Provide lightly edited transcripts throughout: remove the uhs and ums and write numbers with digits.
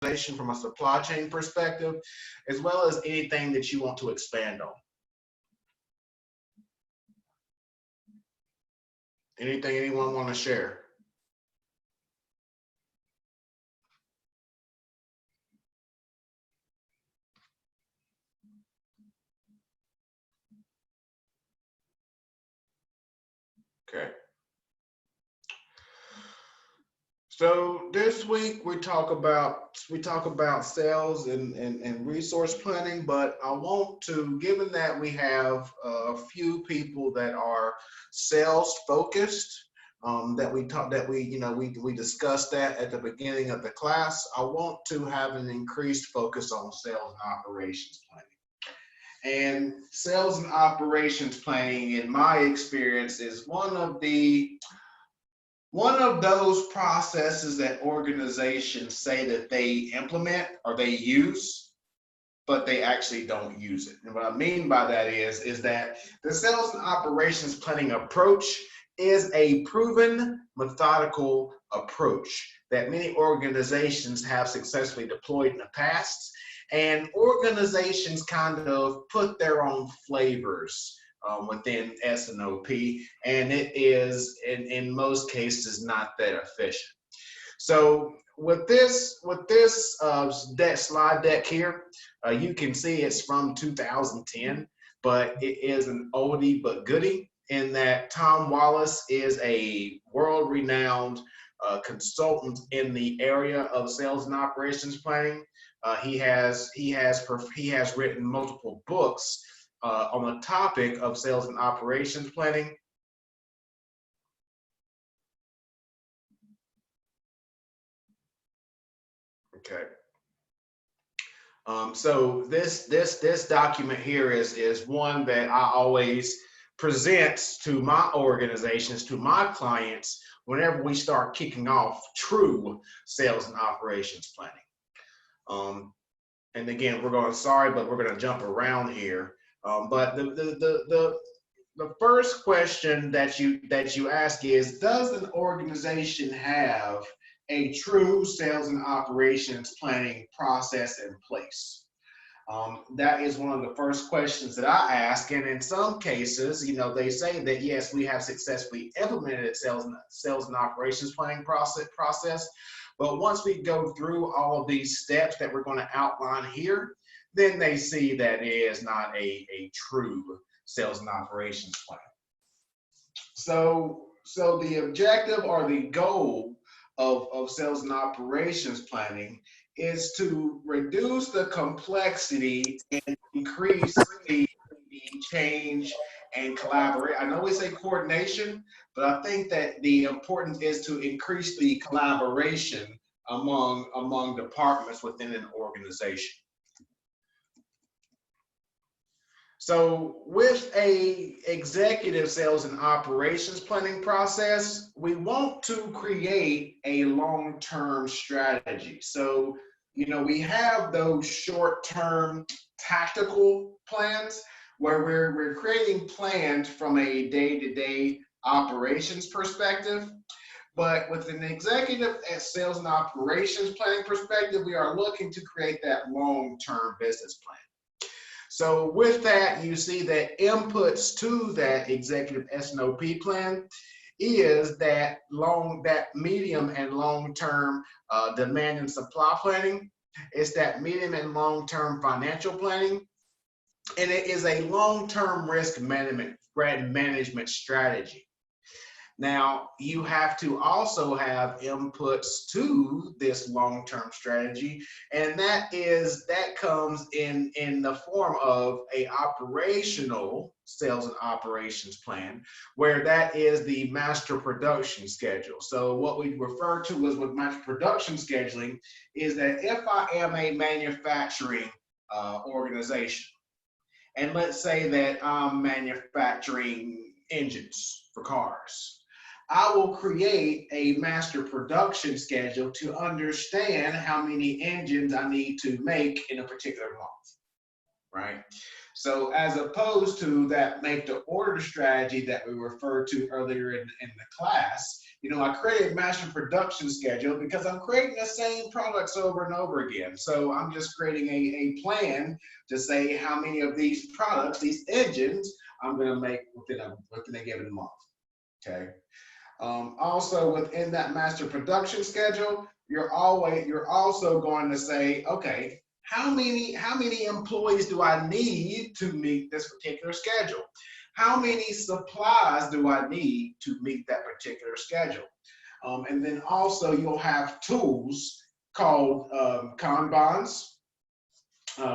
organization from a supply chain perspective, as well as anything that you want to expand on. Anything anyone want to share? Okay. So this week we talk about sales and resource planning, but I want to, given that we have a few people that are sales focused, we discussed that at the beginning of the class. I want to have an increased focus on sales and operations planning. And sales and operations planning, in my experience, is one of those processes that organizations say that they implement or they use, but they actually don't use it. And what I mean by that is that the sales and operations planning approach is a proven methodical approach that many organizations have successfully deployed in the past. And organizations kind of put their own flavors within SNOP, and it is in most cases not that efficient. So with this slide deck here, you can see it's from 2010, but it is an oldie but goodie in that Tom Wallace is a world-renowned consultant in the area of sales and operations planning. He has written multiple books on the topic of sales and operations planning. Okay. So this document here is one that I always present to my organizations, to my clients, whenever we start kicking off true sales and operations planning. And again, we're going to jump around here. But the first question that you ask is, does an organization have a true sales and operations planning process in place? That is one of the first questions that I ask, and in some cases, they say that yes, we have successfully implemented sales and operations planning process. But once we go through all of these steps that we're going to outline here, then they see that it is not a true sales and operations plan. So the objective or the goal of sales and operations planning is to reduce the complexity and increase the change and collaborate. I know we say coordination, but I think that the importance is to increase the collaboration among departments within an organization. So with a executive sales and operations planning process, we want to create a long-term strategy. So, we have those short-term tactical plans where we're creating plans from a day-to-day operations perspective. But with an executive sales and operations planning perspective, we are looking to create that long-term business plan. So with that, you see that inputs to that executive SNOP plan is that medium and long-term demand and supply planning. It's that medium and long-term financial planning, and it is a long-term risk management strategy. Now, you have to also have inputs to this long-term strategy, and that comes in the form of a operational sales and operations plan, where that is the master production schedule. So what we refer to as with master production scheduling is that if I am a manufacturing organization, and let's say that I'm manufacturing engines for cars, I will create a master production schedule to understand how many engines I need to make in a particular month, right? So as opposed to that make to order strategy that we referred to earlier in the class, I create a master production schedule because I'm creating the same products over and over again. So I'm just creating a plan to say how many of these products, these engines, I'm going to make within a given month. Okay. Also within that master production schedule, you're also going to say, okay, how many employees do I need to meet this particular schedule? How many supplies do I need to meet that particular schedule? And then also you'll have tools called Kanbans,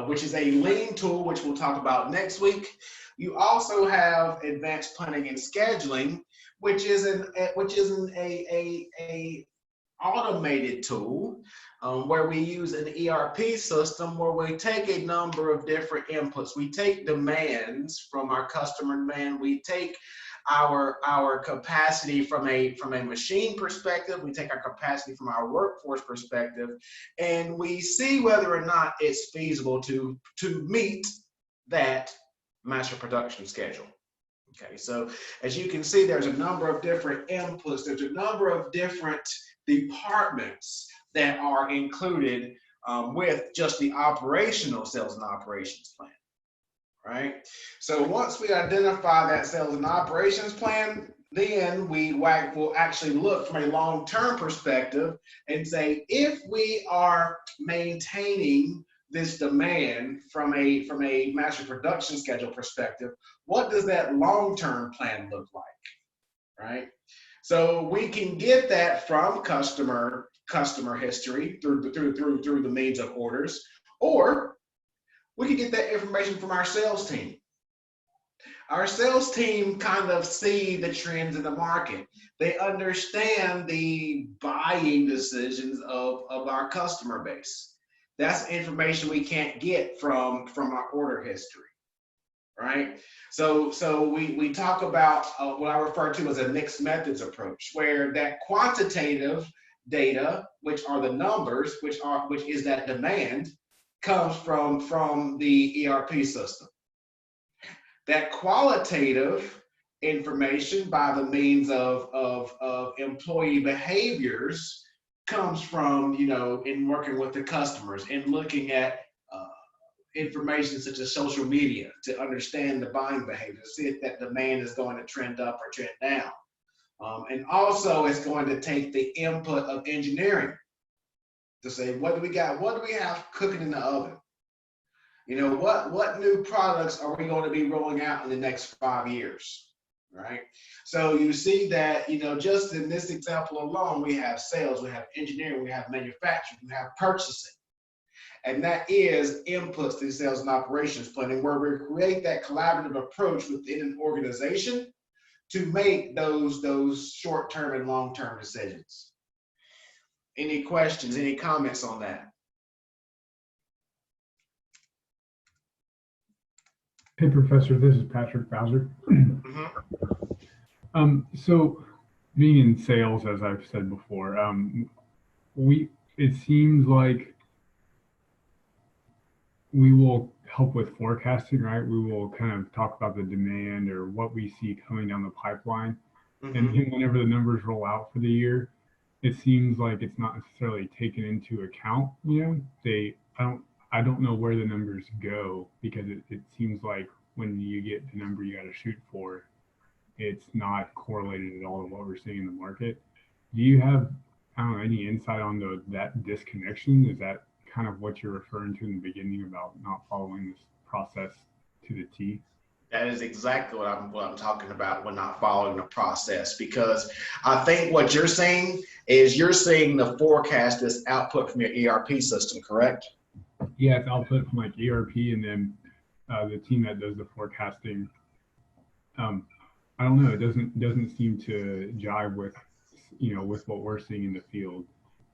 which is a lean tool, which we'll talk about next week. You also have advanced planning and scheduling, which is a automated tool where we use an ERP system where we take a number of different inputs. We take demands from our customer demand. We take our capacity from a machine perspective. We take our capacity from our workforce perspective, and we see whether or not it's feasible to meet that master production schedule. Okay, so as you can see, there's a number of different inputs. There's a number of different departments that are included with just the operational sales and operations plan, right? So once we identify that sales and operations plan, then we will actually look from a long-term perspective and say, if we are maintaining this demand from a master production schedule perspective, what does that long-term plan look like, right? So we can get that from customer history through the means of orders, or we can get that information from our sales team. Our sales team kind of see the trends in the market. They understand the buying decisions of our customer base. That's information we can't get from our order history, right? So we talk about what I refer to as a mixed methods approach, where that quantitative data, which are the numbers, which is that demand, comes from the ERP system. That qualitative information by the means of employee behaviors comes from, in working with the customers and looking at information such as social media to understand the buying behavior, to see if that demand is going to trend up or trend down. And also it's going to take the input of engineering to say, what do we got? What do we have cooking in the oven? What new products are we going to be rolling out in the next 5 years, right? So you see that, just in this example alone, we have sales, we have engineering, we have manufacturing, we have purchasing. And that is inputs to sales and operations planning, where we create that collaborative approach within an organization to make those short-term and long-term decisions. Any questions, any comments on that? Hey, Professor, this is Patrick Bowser. So being in sales, as I've said before, it seems like we will help with forecasting, right? We will kind of talk about the demand or what we see coming down the pipeline. And then whenever the numbers roll out for the year, it seems like it's not necessarily taken into account. I don't know where the numbers go, because it seems like when you get the number you got to shoot for, it's not correlated at all to what we're seeing in the market. Do you have, any insight on that disconnection? Is that kind of what you're referring to in the beginning about not following this process to the T? That is exactly what I'm talking about when not following the process, because I think what you're saying is you're seeing the forecast as output from your ERP system, correct? Yeah, it's output from like ERP, and then the team that does the forecasting. I don't know. It doesn't seem to jive with with what we're seeing in the field.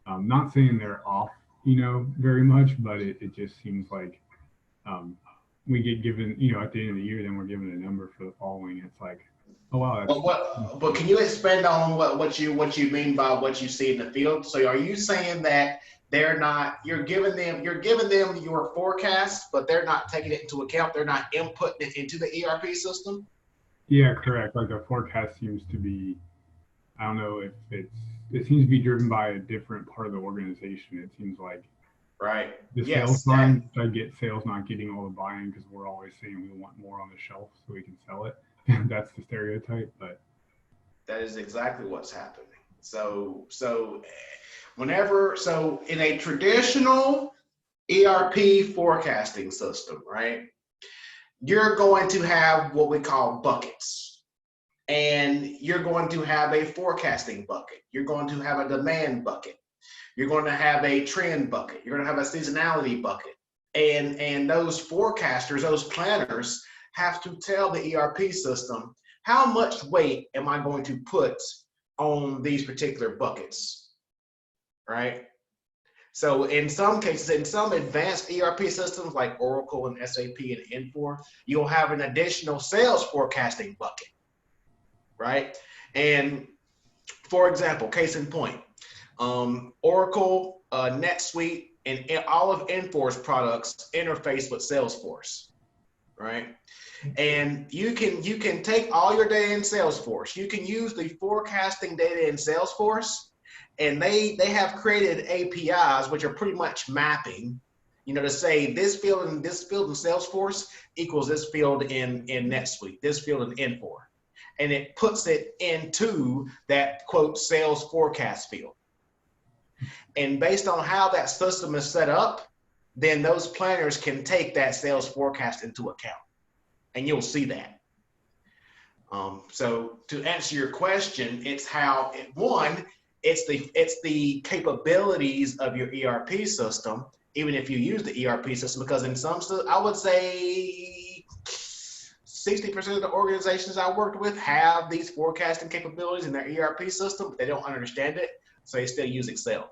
Not saying they're off, very much, but it just seems like we get given, at the end of the year, then we're given a number for the following. It's like, oh wow. But can you expand on what you mean by what you see in the field? So are you saying that you're giving them your forecast, but they're not taking it into account? They're not inputting it into the ERP system? Yeah, correct. Like the forecast seems to be, I don't know if it seems to be driven by a different part of the organization. It seems like Right. the sales Yes, line, I get sales not getting all the buy-in because we're always saying we want more on the shelf so we can sell it. That's the stereotype, but that is exactly what's happening. So in a traditional ERP forecasting system, right, you're going to have what we call buckets. And you're going to have a forecasting bucket. You're going to have a demand bucket. You're going to have a trend bucket. You're going to have a seasonality bucket. And those forecasters, those planners have to tell the ERP system, how much weight am I going to put on these particular buckets, right? So in some cases, in some advanced ERP systems like Oracle and SAP and Infor, you'll have an additional sales forecasting bucket, right? And for example, case in point, Oracle, NetSuite, and all of Infor's products interface with Salesforce, right? And you can take all your data in Salesforce. You can use the forecasting data in Salesforce, and they have created APIs which are pretty much mapping, to say this field in Salesforce equals this field in NetSuite, this field in Infor, and it puts it into that quote sales forecast field. And based on how that system is set up, then those planners can take that sales forecast into account, and you'll see that. So to answer your question, it's how it's the capabilities of your ERP system, even if you use the ERP system, because in some, I would say 60% of the organizations I worked with have these forecasting capabilities in their ERP system, but they don't understand it, so they still use Excel,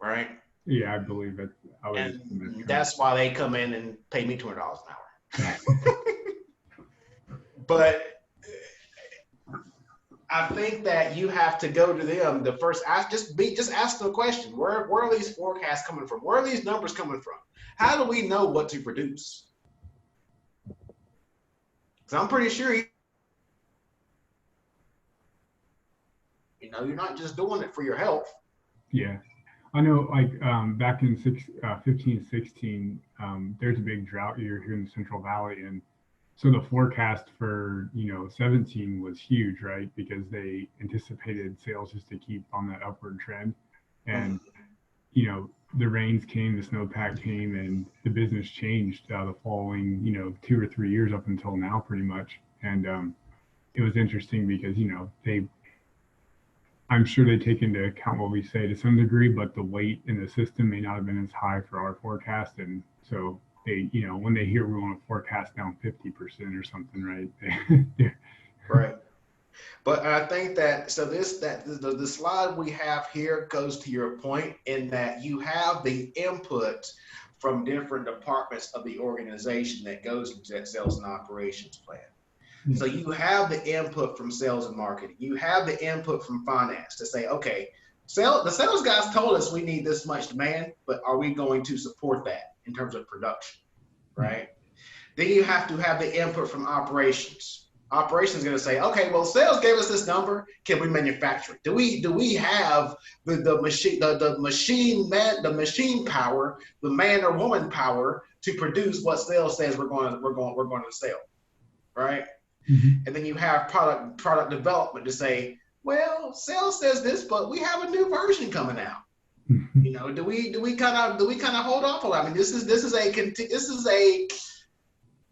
right? yeah, I believe it. And that's why they come in and pay me $200 an hour. But I think that you have to go to them the first. Just ask them a question. Where are these forecasts coming from? Where are these numbers coming from? How do we know what to produce? Because I'm pretty sure you're not just doing it for your health. Yeah, I know. Like back in 15, 16, there's a big drought year here in the Central Valley, and so the forecast for 17 was huge, right? Because they anticipated sales just to keep on that upward trend, and the rains came, the snowpack came, and the business changed the following 2 or 3 years up until now, pretty much. And it was interesting because I'm sure they take into account what we say to some degree, but the weight in the system may not have been as high for our forecast, and so they, when they hear we want to forecast down 50% or something, right? Right. But I think that the slide we have here goes to your point in that you have the input from different departments of the organization that goes into that sales and operations plan. So you have the input from sales and marketing. You have the input from finance to say, okay, the sales guys told us we need this much demand, but are we going to support that in terms of production, right? Then you have to have the input from operations. Operations is going to say, okay, well, sales gave us this number. Can we manufacture it? Do we have the machine power, the man or woman power to produce what sales says we're going to sell, right? Mm-hmm. And then you have product development to say, well, sales says this, but we have a new version coming out. Mm-hmm. Do we kind of hold off on it? I mean, this is a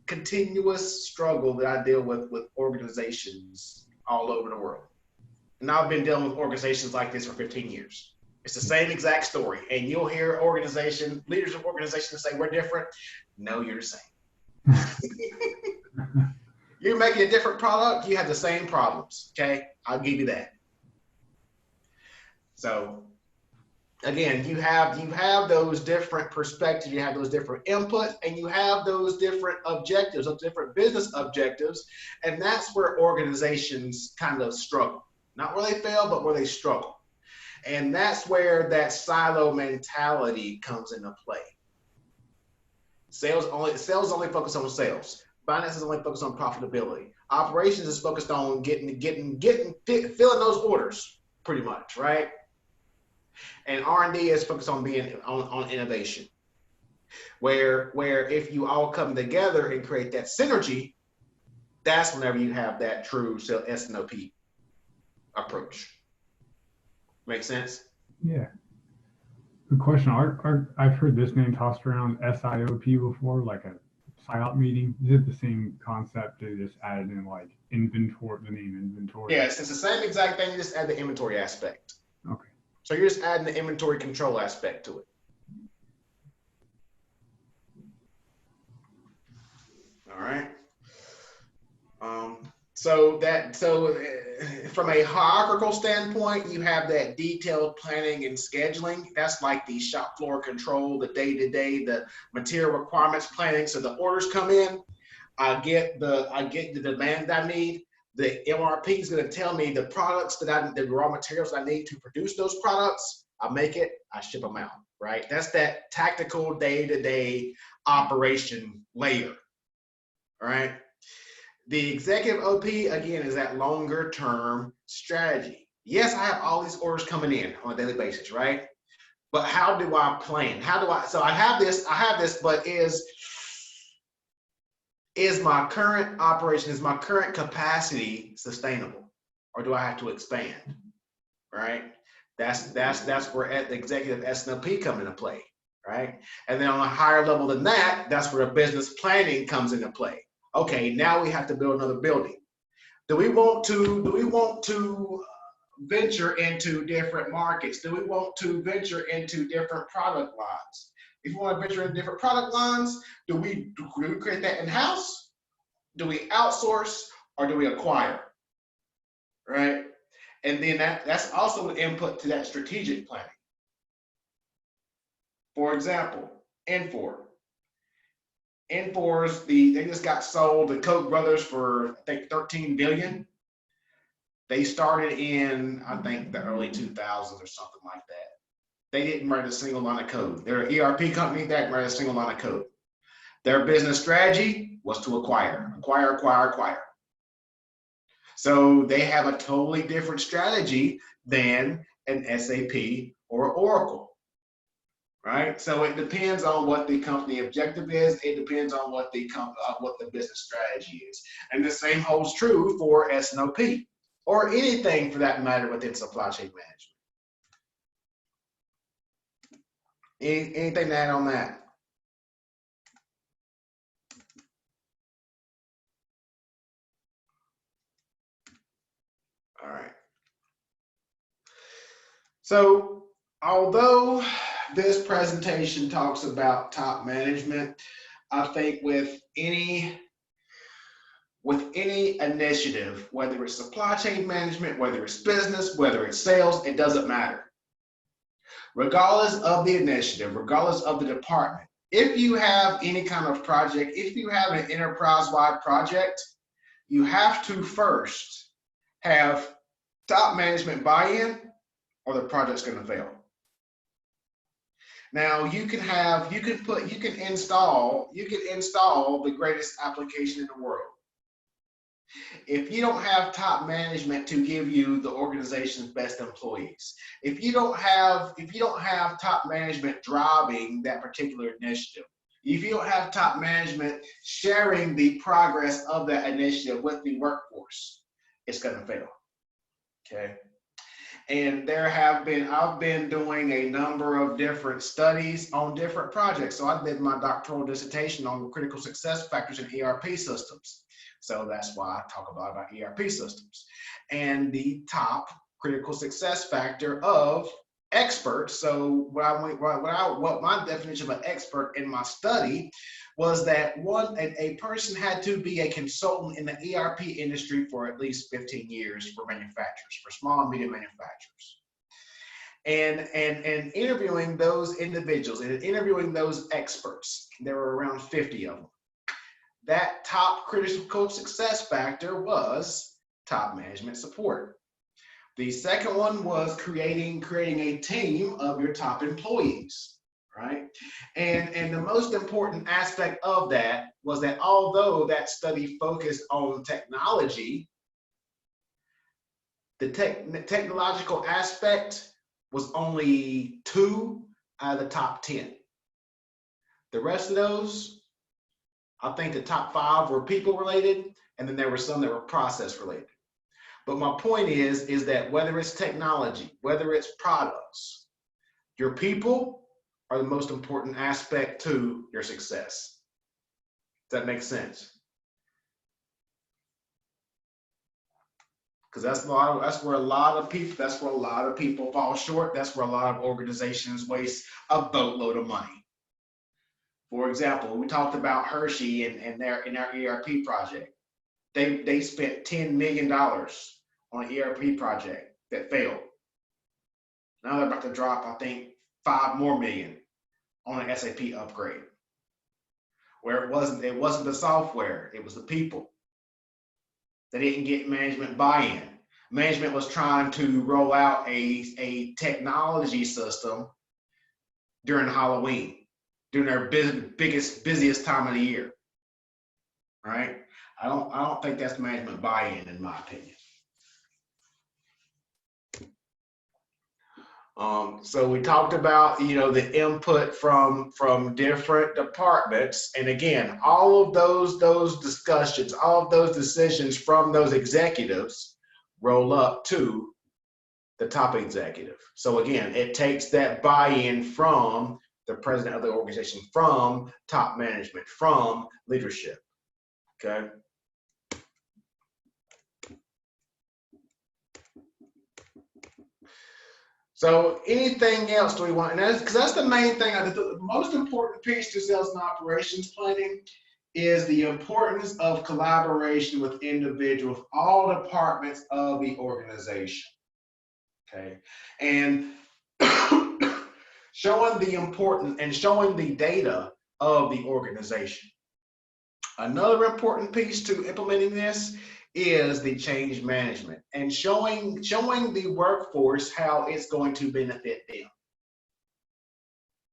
continuous struggle that I deal with organizations all over the world. And I've been dealing with organizations like this for 15 years. It's the same exact story. And you'll hear leaders of organizations say, we're different. No, you're the same. You're making a different product, you have the same problems, okay? I'll give you that. So again, you have those different perspectives, you have those different inputs, and you have those different objectives, those different business objectives, and that's where organizations kind of struggle. Not where they fail, but where they struggle. And that's where that silo mentality comes into play. Sales only focus on sales. Finance is only focused on profitability. Operations is focused on filling those orders, pretty much, right? And R&D is focused on being on innovation. Where if you all come together and create that synergy, that's whenever you have that true S&OP approach. Make sense? Yeah. Good question. I've heard this name tossed around, SIOP, before, like a PSYOP meeting. Is it the same concept? They just added in like inventory, the name inventory? Yes, it's the same exact thing. You just add the inventory aspect. Okay. So you're just adding the inventory control aspect to it. All right. So from a hierarchical standpoint, you have that detailed planning and scheduling. That's like the shop floor control, the day-to-day, the material requirements planning. So the orders come in, I get the demand I need. The MRP is going to tell me the products the raw materials I need to produce those products. I make it, I ship them out, right? That's that tactical day-to-day operation layer, all right? The executive OP, again, is that longer term strategy. Yes, I have all these orders coming in on a daily basis, right? But how do I plan? So I have this, but is my current operation, is my current capacity sustainable? Or do I have to expand, right? That's where the executive S&OP come into play, right? And then on a higher level than that, that's where business planning comes into play. Okay, now we have to build another building. Do we want to venture into different markets? Do we want to venture into different product lines? If we want to venture into different product lines, do we create that in-house? Do we outsource, or do we acquire? Right? And then that's also an input to that strategic planning. For example, Infor's they just got sold to Koch brothers for, I think, $13 billion. They started in, I think, the early 2000s or something like that. They didn't write a single line of code. They're an ERP company that didn't write a single line of code. Their business strategy was to acquire. So they have a totally different strategy than an SAP or Oracle. Right, so it depends on what the company objective is. It depends on what the business strategy is, and the same holds true for S&OP or anything for that matter within supply chain management. Anything to add on that? All right. So although this presentation talks about top management, I think with any initiative, whether it's supply chain management, whether it's business, whether it's sales, it doesn't matter. Regardless of the initiative, regardless of the department, if you have any kind of project, if you have an enterprise-wide project, you have to first have top management buy-in, or the project's going to fail. Now you can install the greatest application in the world. If you don't have top management to give you the organization's best employees, if you don't have top management driving that particular initiative, if you don't have top management sharing the progress of that initiative with the workforce, it's going to fail. Okay. And I've been doing a number of different studies on different projects. So I did my doctoral dissertation on critical success factors in ERP systems. So that's why I talk about ERP systems. And the top critical success factor of experts. So what my definition of an expert in my study was that a person had to be a consultant in the ERP industry for at least 15 years for manufacturers, for small and medium manufacturers. And interviewing those individuals and interviewing those experts, there were around 50 of them. That top critical success factor was top management support. The second one was creating a team of your top employees, right? And the most important aspect of that was that although that study focused on technology, the technological aspect was only 2 out of the top 10. The rest of those, I think the top 5 were people related, and then there were some that were process related. But my point is that whether it's technology, whether it's products, your people are the most important aspect to your success. Does that make sense? Because that's where a lot of people fall short. That's where a lot of organizations waste a boatload of money. For example, we talked about Hershey and their ERP project. They spent $10 million on an ERP project that failed. Now they're about to drop, I think, 5 more million on an SAP upgrade. Where it wasn't the software, it was the people. They didn't get management buy-in. Management was trying to roll out a technology system during Halloween, during their busiest time of the year. Right? I don't think that's management buy-in, in my opinion. So we talked about, the input from different departments, and again, all of those discussions, all of those decisions from those executives roll up to the top executive. So again, it takes that buy-in from the president of the organization, from top management, from leadership. Okay. So anything else do we want? And that's the main thing. The most important piece to sales and operations planning is the importance of collaboration with individuals, all departments of the organization. Okay, and showing the importance and showing the data of the organization. Another important piece to implementing this is the change management and showing the workforce how it's going to benefit them.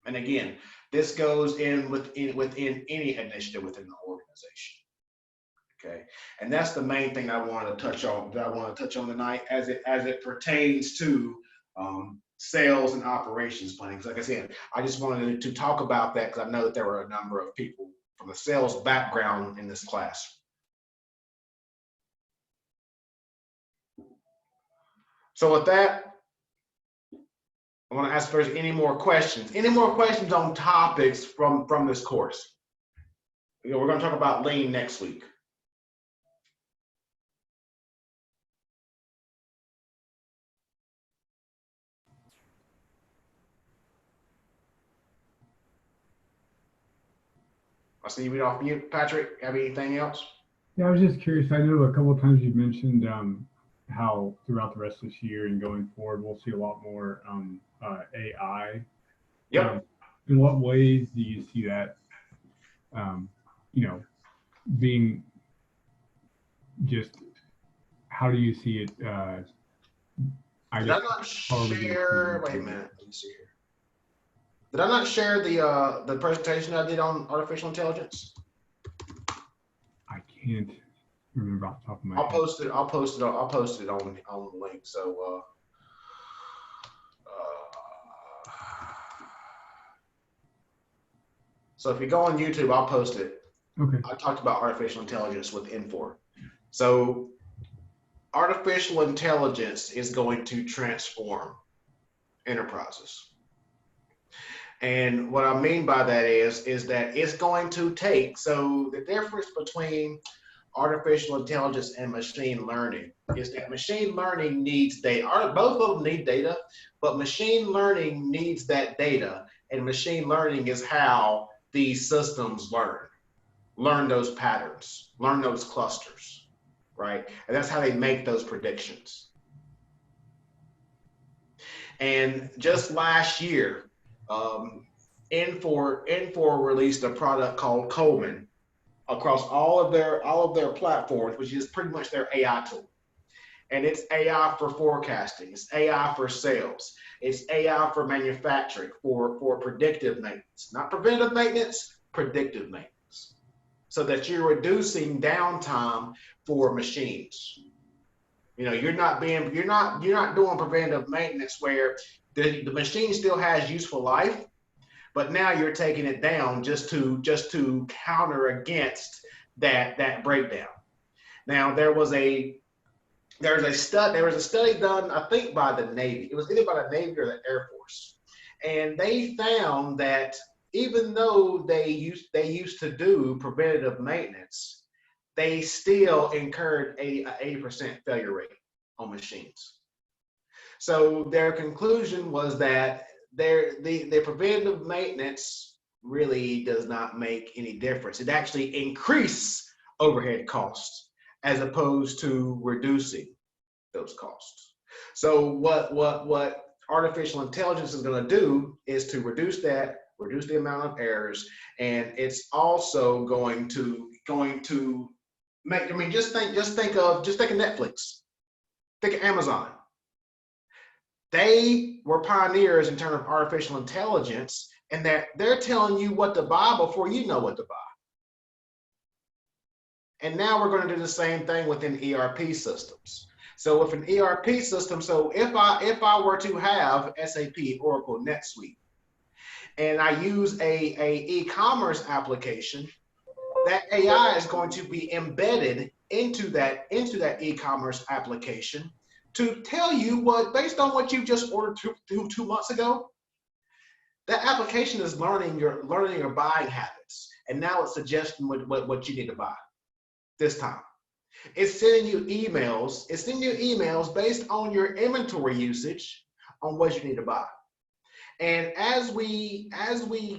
And again, this goes in within any initiative within the organization. Okay, and that's the main thing I wanted to touch on. That I want to touch on tonight, as it pertains to sales and operations planning. Like I said, I just wanted to talk about that because I know that there were a number of people from a sales background in this class. So with that, I want to ask if there's any more questions. Any more questions on topics from this course? We're going to talk about lean next week. I see you read off mute. Patrick, have anything else? Yeah, I was just curious. I know a couple of times you've mentioned how throughout the rest of this year and going forward, we'll see a lot more AI. Yep. In what ways do you see that, being just, how do you see it? Did I not share? Wait a minute. Let me see here. Did I not share the presentation I did on artificial intelligence? I can't remember off the top of my head. I'll post it on the link. So if you go on YouTube, I'll post it. Okay. I talked about artificial intelligence with Infor. So artificial intelligence is going to transform enterprises. And what I mean by that is that it's going to take, so the difference between artificial intelligence and machine learning is that machine learning needs data. Both of them need data, but machine learning needs that data, and machine learning is how these systems learn those patterns, learn those clusters, right? And that's how they make those predictions. And just last year, Infor released a product called Coleman across all of their platforms, which is pretty much their AI tool. And it's AI for forecasting. It's AI for sales. It's AI for manufacturing, for predictive maintenance, not preventive maintenance, predictive maintenance, so that you're reducing downtime for machines. You know, you're not doing preventive maintenance where the machine still has useful life, but now you're taking it down just to counter against that breakdown. Now there was a study done, I think, by the Navy. It was either by the Navy or the Air Force, and they found that even though they used to do preventative maintenance, they still incurred an 80% failure rate on machines. So their conclusion was that the preventative maintenance really does not make any difference. It actually increases overhead costs as opposed to reducing those costs. So what artificial intelligence is going to do is to reduce the amount of errors, and it's also going to make. I mean, just think of Netflix, think of Amazon. They were pioneers in terms of artificial intelligence, and that they're telling you what to buy before you know what to buy. And now we're going to do the same thing within ERP systems. So with an ERP system, so if I were to have SAP, Oracle, NetSuite, and I use a e-commerce application, that AI is going to be embedded into that e-commerce application to tell you what, based on what you just ordered 2 months ago, that application is learning your buying habits, and now it's suggesting what you need to buy this time. It's sending you emails. It's sending you emails based on your inventory usage on what you need to buy. And as we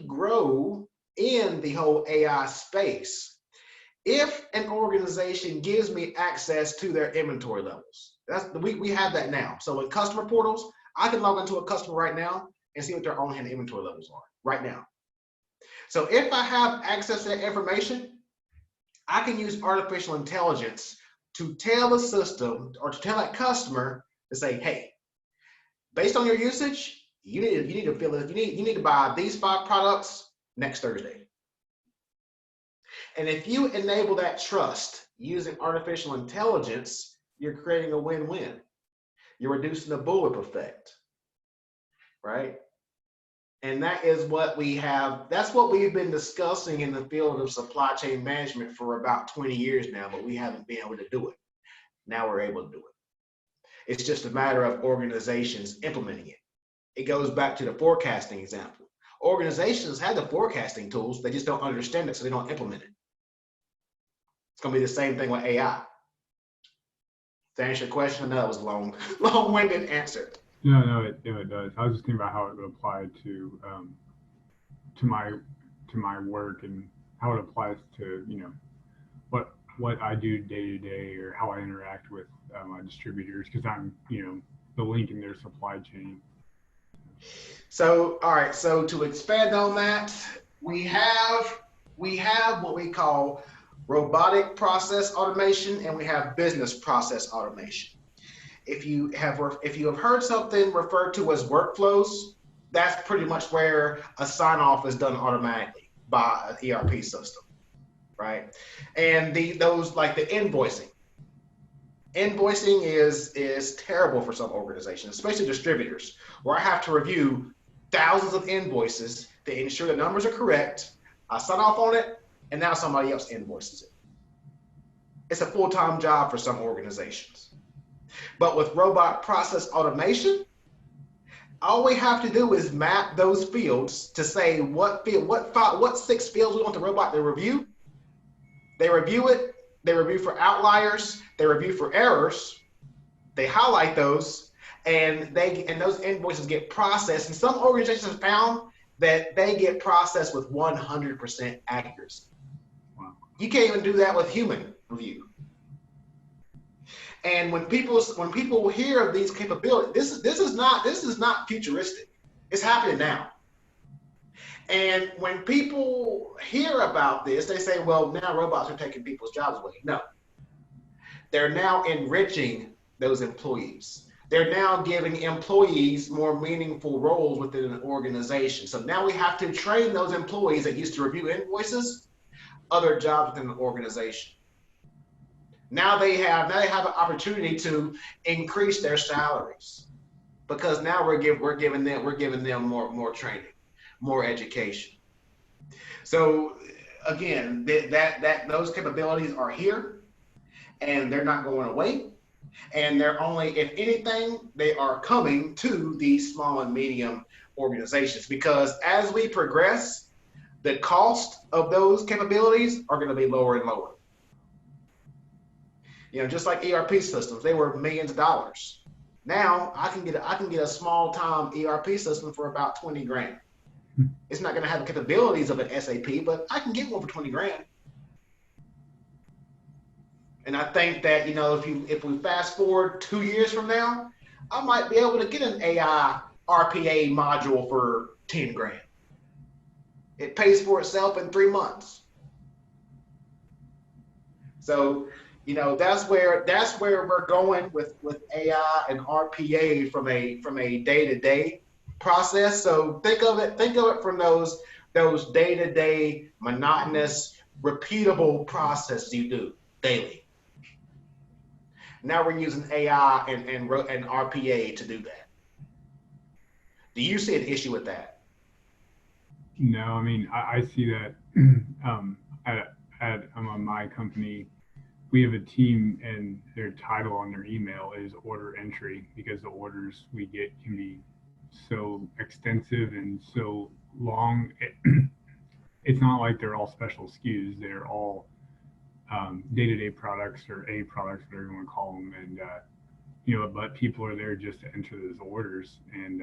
grow in the whole AI space, if an organization gives me access to their inventory levels, we have that now. So in customer portals, I can log into a customer right now and see what their on-hand inventory levels are right now. So if I have access to that information, I can use artificial intelligence to tell the system or to tell that customer to say, hey, based on your usage, you need to buy these 5 products next Thursday. And if you enable that trust using artificial intelligence, you're creating a win-win. You're reducing the bullwhip effect, right? And that is what we have. That's what we've been discussing in the field of supply chain management for about 20 years now, but we haven't been able to do it. Now we're able to do it. It's just a matter of organizations implementing it. It goes back to the forecasting example. Organizations have the forecasting tools, they just don't understand it, so they don't implement it. It's going to be the same thing with AI. To answer your question, I know that was a long-winded answer. No, it does. I was just thinking about how it would apply to my work and how it applies to what I do day to day or how I interact with my distributors, because I'm the link in their supply chain. So all right, so to expand on that, we have what we call robotic process automation, and we have business process automation. If you have heard something referred to as workflows, that's pretty much where a sign-off is done automatically by an ERP system, right? And those like the invoicing. Invoicing is terrible for some organizations, especially distributors, where I have to review thousands of invoices to ensure the numbers are correct. I sign off on it, and now somebody else invoices it. It's a full-time job for some organizations. But with robot process automation, all we have to do is map those fields to say what 6 fields we want the robot to review. They review it, they review for outliers, they review for errors, they highlight those, and those invoices get processed. And some organizations have found that they get processed with 100% accuracy. Wow. You can't even do that with human review. And when people hear of these capabilities, this is not futuristic. It's happening now. And when people hear about this, they say, well, now robots are taking people's jobs away. No. They're now enriching those employees. They're now giving employees more meaningful roles within an organization. So now we have to train those employees that used to review invoices, other jobs within the organization. Now they have an opportunity to increase their salaries because now we're giving them more training, more education. So again, those capabilities are here and they're not going away. And they're only, if anything, they are coming to these small and medium organizations because as we progress, the cost of those capabilities are going to be lower and lower. You know, just like ERP systems, they were millions of dollars. Now I can get a small time ERP system for about 20 grand. It's not going to have the capabilities of an SAP, but I can get one for 20 grand. And I think that, you know, if we fast forward 2 years from now, I might be able to get an AI RPA module for 10 grand. It pays for itself in 3 months. So, you know, that's where we're going with AI and RPA from a day-to-day process. So think of it from those day-to-day monotonous, repeatable processes you do daily. Now we're using AI and RPA to do that. Do you see an issue with that? No, I mean, I see that at my company, we have a team and their title on their email is order entry because the orders we get can be so extensive and so long. It's not like they're all special SKUs. They're all day-to-day products or A products, whatever you want to call them. And, you know, but people are there just to enter those orders. And,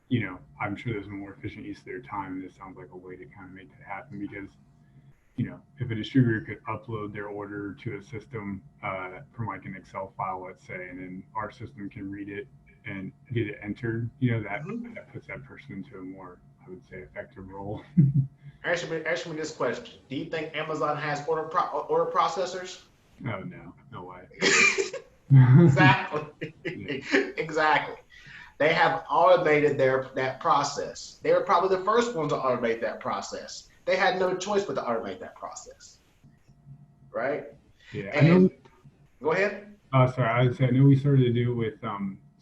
you know, I'm sure there's a more efficient use of their time. And this sounds like a way to kind of make that happen because, you know, if a distributor could upload their order to a system from like an Excel file, let's say, and then our system can read it and get it entered, you know, that puts that person into a more, I would say, effective role. Answer me this question. Do you think Amazon has order processors? Oh, no way. Exactly. Exactly. They have automated that process. They were probably the first ones to automate that process. They had no choice but to automate that process. Right? Yeah. And go ahead. Sorry, I would say I know we started to do with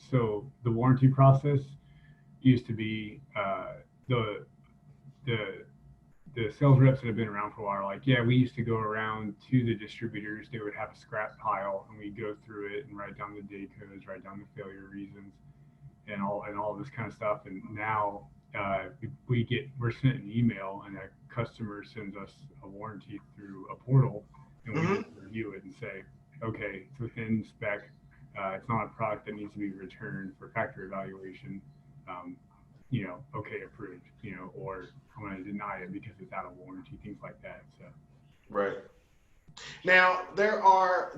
so the warranty process used to be the sales reps that have been around for a while are like, yeah, we used to go around to the distributors. They would have a scrap pile, and we'd go through it and write down the day codes, write down the failure reasons, and all this kind of stuff. And now we're sent an email, and a customer sends us a warranty through a portal, and we just review it and say, okay, it's within spec. It's not a product that needs to be returned for factory evaluation. You know, okay, approved, you know, or I'm going to deny it because it's out of warranty, things like that. So, right. Now there are,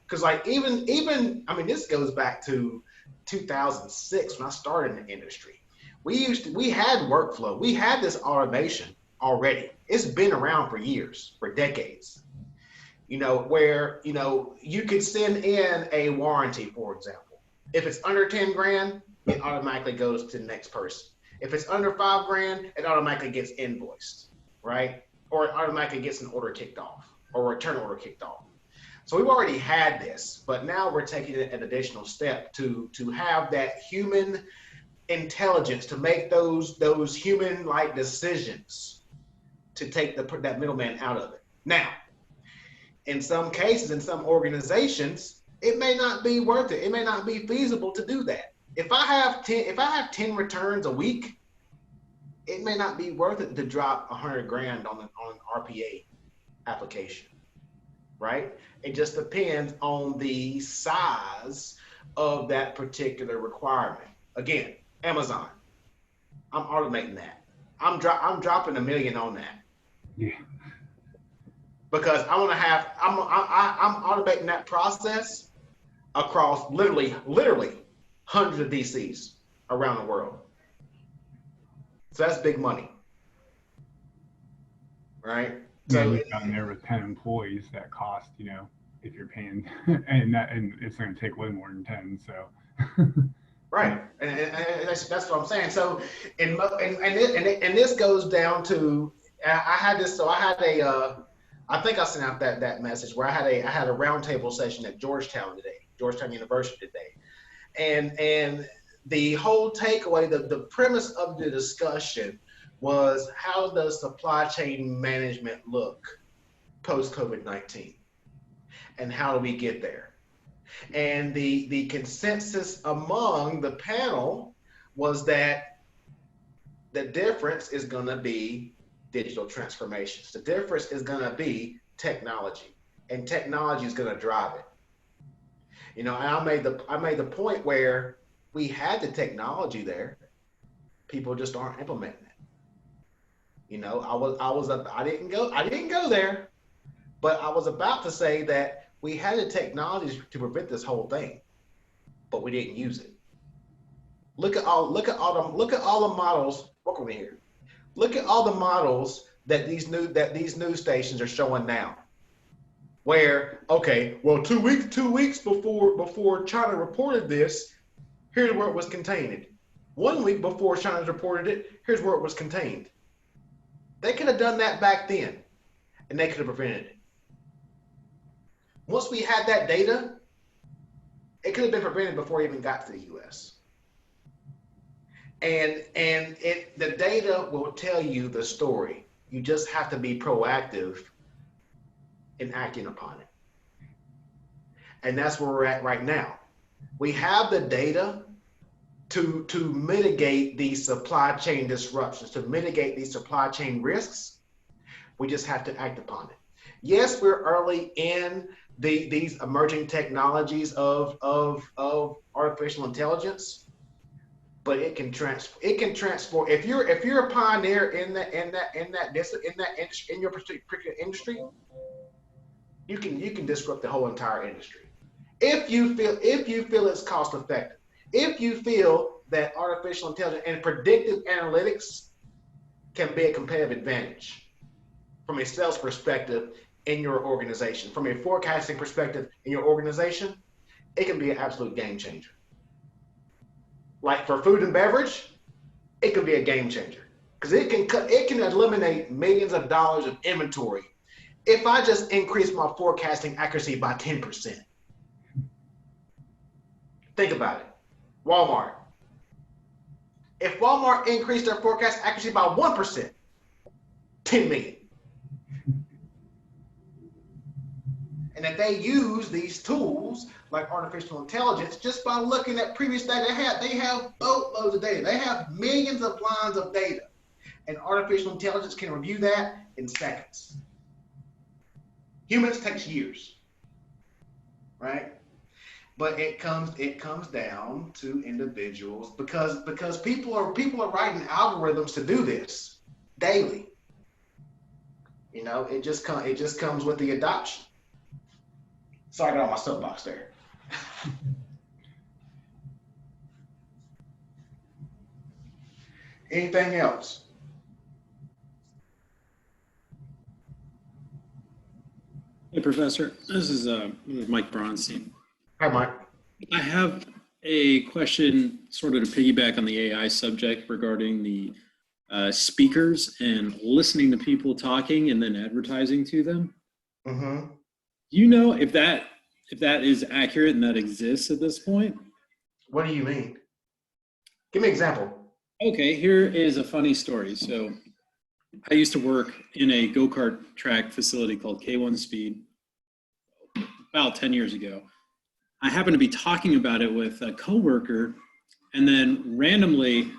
because like even, I mean, this goes back to 2006 when I started in the industry. We had workflow. We had this automation already. It's been around for years, for decades. You know, where, you know, you could send in a warranty, for example. If it's under 10 grand, it automatically goes to the next person. If it's under 5 grand, it automatically gets invoiced, right? Or it automatically gets an order kicked off or a return order kicked off. So we've already had this, but now we're taking it an additional step to have that human intelligence to make those human-like decisions to take that middleman out of it. Now, in some cases, in some organizations, it may not be worth it. It may not be feasible to do that. If I have 10 returns a week, it may not be worth it to drop 100 grand on an RPA application, right? It just depends on the size of that particular requirement. Again, Amazon, I'm automating that. I'm dropping $1 million on that. Yeah. Because I'm automating that process across literally hundreds of DCs around the world. So that's big money, right? Yeah, So you're down there with 10 employees that cost, you know, if you're paying, and it's going to take way more than 10. So, Right, and that's what I'm saying. So, and this goes down to I had this. So I had a I think I sent out that message where I had a roundtable session at Georgetown University today, and the whole takeaway, the premise of the discussion was how does supply chain management look post COVID-19, and how do we get there? And the consensus among the panel was that the difference is going to be digital transformations. The difference is going to be technology, and technology is going to drive it. You know, and I made the point where we had the technology there, people just aren't implementing it. You know, I didn't go there, but I was about to say that we had the technology to prevent this whole thing, but we didn't use it. Look at all the models. Welcome here. Look at all the models that these news stations are showing now. Where, okay, well, 2 weeks before China reported this, here's where it was contained. 1 week before China reported it, here's where it was contained. They could have done that back then, and they could have prevented it. Once we had that data, it could have been prevented before it even got to the U.S. And the data will tell you the story. You just have to be proactive in acting upon it. And that's where we're at right now. We have the data to mitigate these supply chain disruptions, to mitigate these supply chain risks. We just have to act upon it. Yes, we're early in these emerging technologies of artificial intelligence, but it can transform. If you're a pioneer in your particular industry, you can disrupt the whole entire industry. If you feel it's cost effective, if you feel that artificial intelligence and predictive analytics can be a competitive advantage from a sales perspective in your organization, from a forecasting perspective in your organization, it can be an absolute game changer. Like for food and beverage, it could be a game changer because it can eliminate millions of dollars of inventory if I just increase my forecasting accuracy by 10%. Think about it. Walmart. If Walmart increased their forecast accuracy by 1%, 10 million. And if they use these tools like artificial intelligence, just by looking at previous data they have boatloads of data. They have millions of lines of data. And artificial intelligence can review that in seconds. Humans takes years, right? But it comes down to individuals because people are writing algorithms to do this daily. You know, it just comes with the adoption. Sorry, I got on my soapbox there. Anything else? Hey, Professor. This is Mike Bronstein. Hi, Mike. I have a question sort of to piggyback on the AI subject regarding the speakers and listening to people talking and then advertising to them. Mm-hmm. Do you know if that is accurate and that exists at this point? What do you mean? Give me an example. Okay, here is a funny story. So I used to work in a go-kart track facility called K1 Speed about 10 years ago. I happened to be talking about it with a coworker, and then randomly,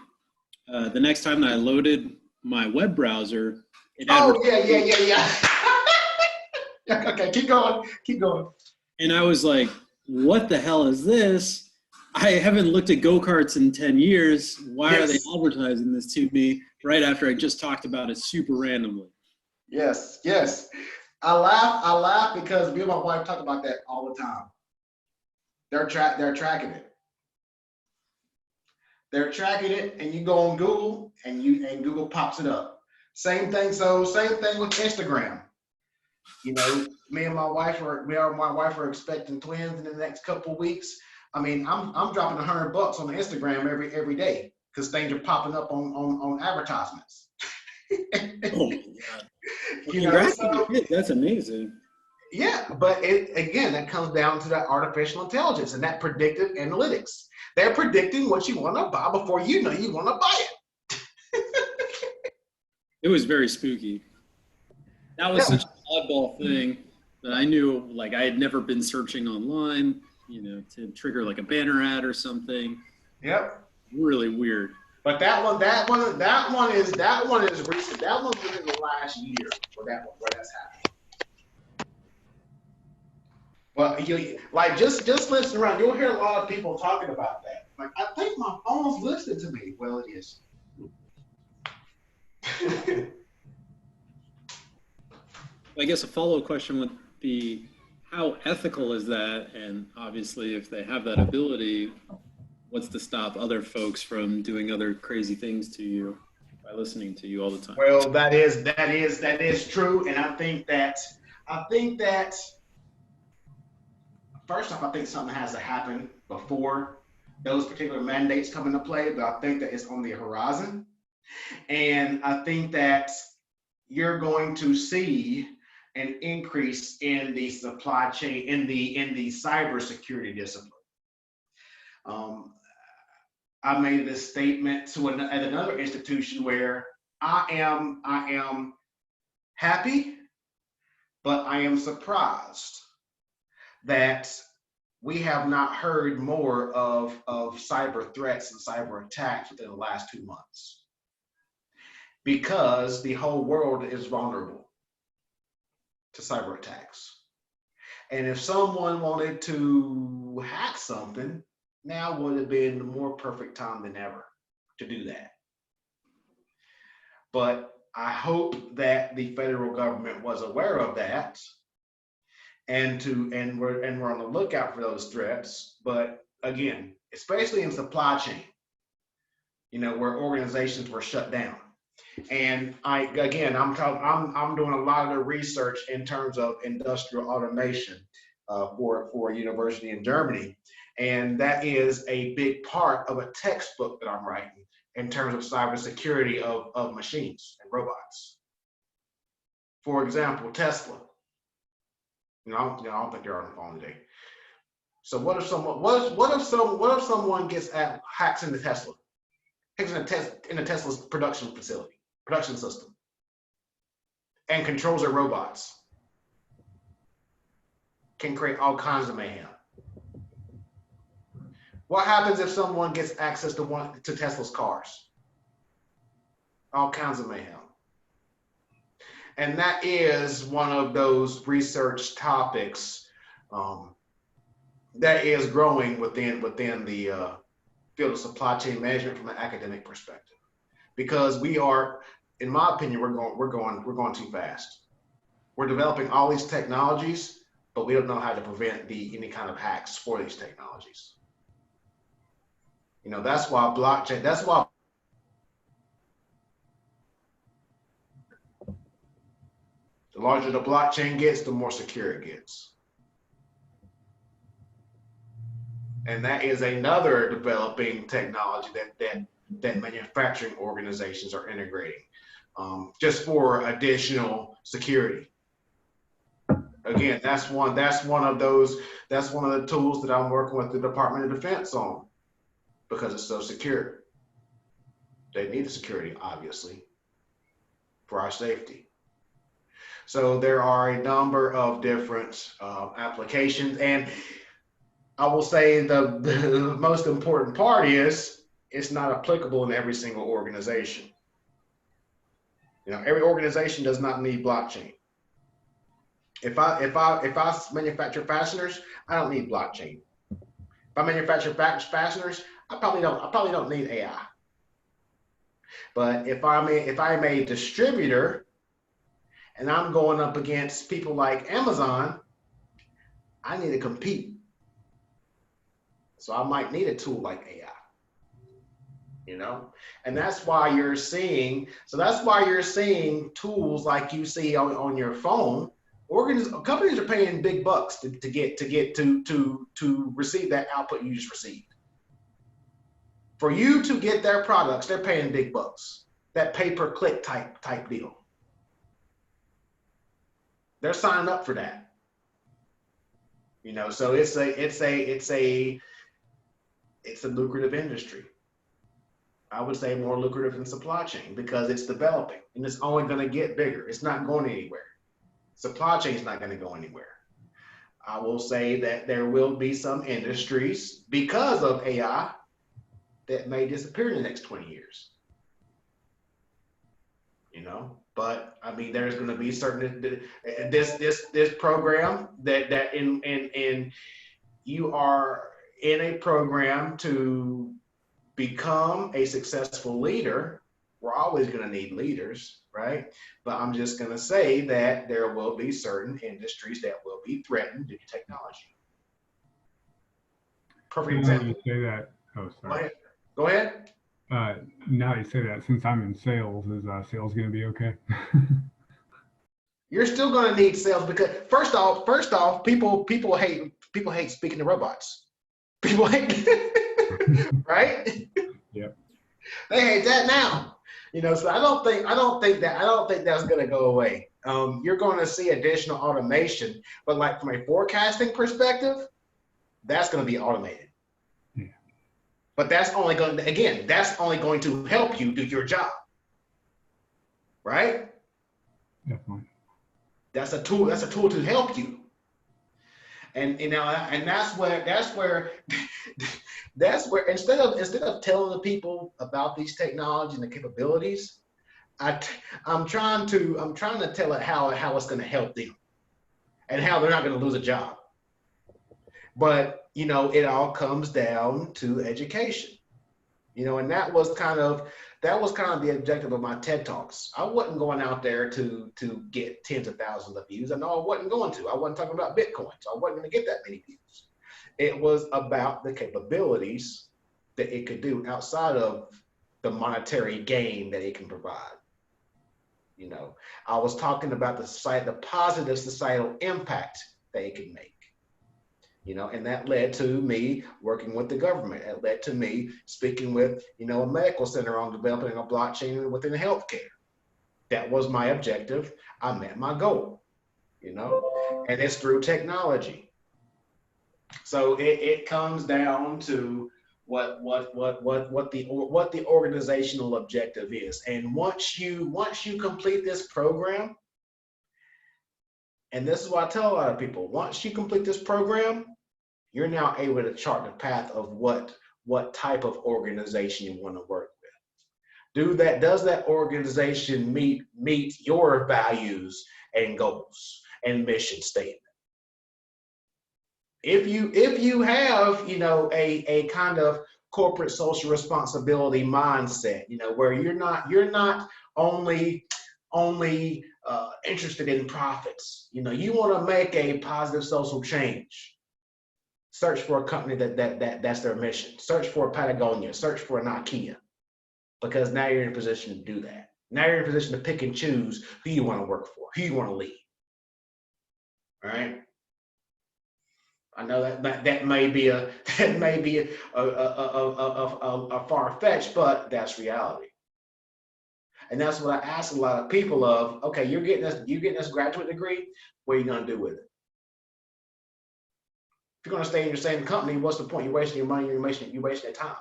the next time that I loaded my web browser, it yeah. Okay, keep going. And I was like, what the hell is this? I haven't looked at go-karts in 10 years. Why are they advertising this to me right after I just talked about it super randomly? Yes. I laugh because me and my wife talk about that all the time. They're tracking it. They're tracking it, and you go on Google, and Google pops it up. Same thing with Instagram. Me and my wife are expecting twins in the next couple of weeks. I mean, I'm dropping $100 on the Instagram every day because things are popping up on advertisements. Oh my God. Well, You know, congrats to so the kid. That's amazing. yeah, but that comes down to that artificial intelligence and that predictive analytics. They're predicting what you want to buy before you know you want to buy it. It was very spooky. That was Yeah. such an oddball thing that I knew, like, I had never been searching online, to trigger like a banner ad or something. Yep. Really weird. But that one is recent. That one's within the last year where that's happened. But just listen around, you'll hear a lot of people talking about that. Like, I think my phone's listening to me. Well, it is. I guess a follow-up question would be, how ethical is that? And obviously, if they have that ability, what's to stop other folks from doing other crazy things to you by listening to you all the time? Well, that is true, and I think that first off, I think something has to happen before those particular mandates come into play, but I think that it's on the horizon, and I think that you're going to see an increase in the supply chain, in the cybersecurity discipline. I made this statement at another institution where I am happy, but I am surprised that we have not heard more of cyber threats and cyber attacks within the last 2 months, because the whole world is vulnerable to cyber attacks. And if someone wanted to hack something, now would have been the more perfect time than ever to do that. But I hope that the federal government was aware of that, and we're on the lookout for those threats. But again, especially in supply chain, where organizations were shut down. And I'm doing a lot of the research in terms of industrial automation for a university in Germany, and that is a big part of a textbook that I'm writing in terms of cybersecurity of machines and robots. For example, Tesla. I don't think they're on the phone today. So what if someone hacks into Tesla, hacks into Tesla's production system, and controls their robots? Can create all kinds of mayhem. What happens if someone gets access to Tesla's cars? All kinds of mayhem. And that is one of those research topics that is growing within the field of supply chain management from an academic perspective, because we are, in my opinion, we're going too fast. We're developing all these technologies, but we don't know how to prevent any kind of hacks for these technologies. That's why blockchain. That's why the larger the blockchain gets, the more secure it gets. And that is another developing technology that manufacturing organizations are integrating, just for additional security. Again, that's one of the tools that I'm working with the Department of Defense on, because it's so secure. They need the security, obviously, for our safety. So there are a number of different applications, and I will say the most important part is it's not applicable in every single organization. Every organization does not need blockchain. If I manufacture fasteners, I don't need blockchain. If I manufacture fasteners, I probably don't need AI. But if I'm a distributor and I'm going up against people like Amazon, I need to compete. So I might need a tool like AI. And that's why you're seeing tools like you see on your phone, Companies are paying big bucks to receive that output you just received. For you to get their products, they're paying big bucks. That pay-per-click type deal. They're signing up for that. You know, so it's a lucrative industry. I would say more lucrative than supply chain because it's developing and it's only going to get bigger. It's not going anywhere. Supply chain is not going to go anywhere. I will say that there will be some industries because of AI that may disappear in the next 20 years. You know, but I mean, there's going to be certain this program that in you are in a program to become a successful leader. We're always going to need leaders, right? But I'm just going to say that there will be certain industries that will be threatened due to technology. Perfect example. You say that. Oh, sorry. Go ahead. Now you say that, since I'm in sales, is sales going to be okay? You're still going to need sales because first off, people hate speaking to robots. People hate, right? Yep. They hate that now. You know, so I don't think that's going to go away. You're going to see additional automation, but like from a forecasting perspective, that's going to be automated. Yeah. But that's only going to help you do your job. Right? Definitely. That's a tool to help you. And you know, and that's where instead of telling the people about these technologies and the capabilities, I'm trying to tell it how it's going to help them and how they're not going to lose a job. But you know, it all comes down to education. You know, and that was kind of the objective of my TED Talks. I wasn't going out there to get tens of thousands of views. I know I wasn't going to. I wasn't talking about Bitcoin, so I wasn't going to get that many views. It was about the capabilities that it could do outside of the monetary gain that it can provide. You know, I was talking about the positive societal impact that it can make. You know, and that led to me working with the government. It led to me speaking with, you know, a medical center on developing a blockchain within healthcare. That was my objective. I met my goal, you know, and it's through technology. So it comes down to what the organizational objective is. And once you complete this program, and this is what I tell a lot of people, once you complete this program, you're now able to chart the path of what type of organization you want to work with. Does that organization meet your values and goals and mission statement? If you have, you know, a kind of corporate social responsibility mindset, you know, where you're not only interested in profits, you know, you want to make a positive social change. Search for a company that's their mission. Search for Patagonia. Search for an IKEA, because now you're in a position to do that. Now you're in a position to pick and choose who you want to work for, who you want to lead. All right. I know that may be a far-fetched, but that's reality. And that's what I ask a lot of people of. Okay, you're getting this graduate degree. What are you going to do with it? If you're going to stay in your same company, what's the point? You're wasting your money, you're wasting your time.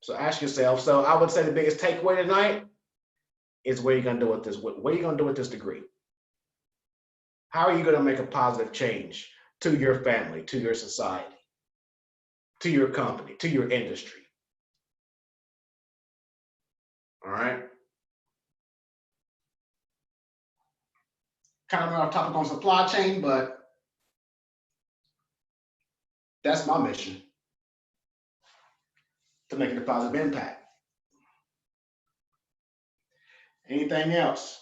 So ask yourself. So I would say the biggest takeaway tonight is what are you going to do with this? What are you going to do with this degree? How are you going to make a positive change to your family, to your society, to your company, to your industry? All right. Kind of off topic on supply chain, but that's my mission, to make a positive impact. Anything else?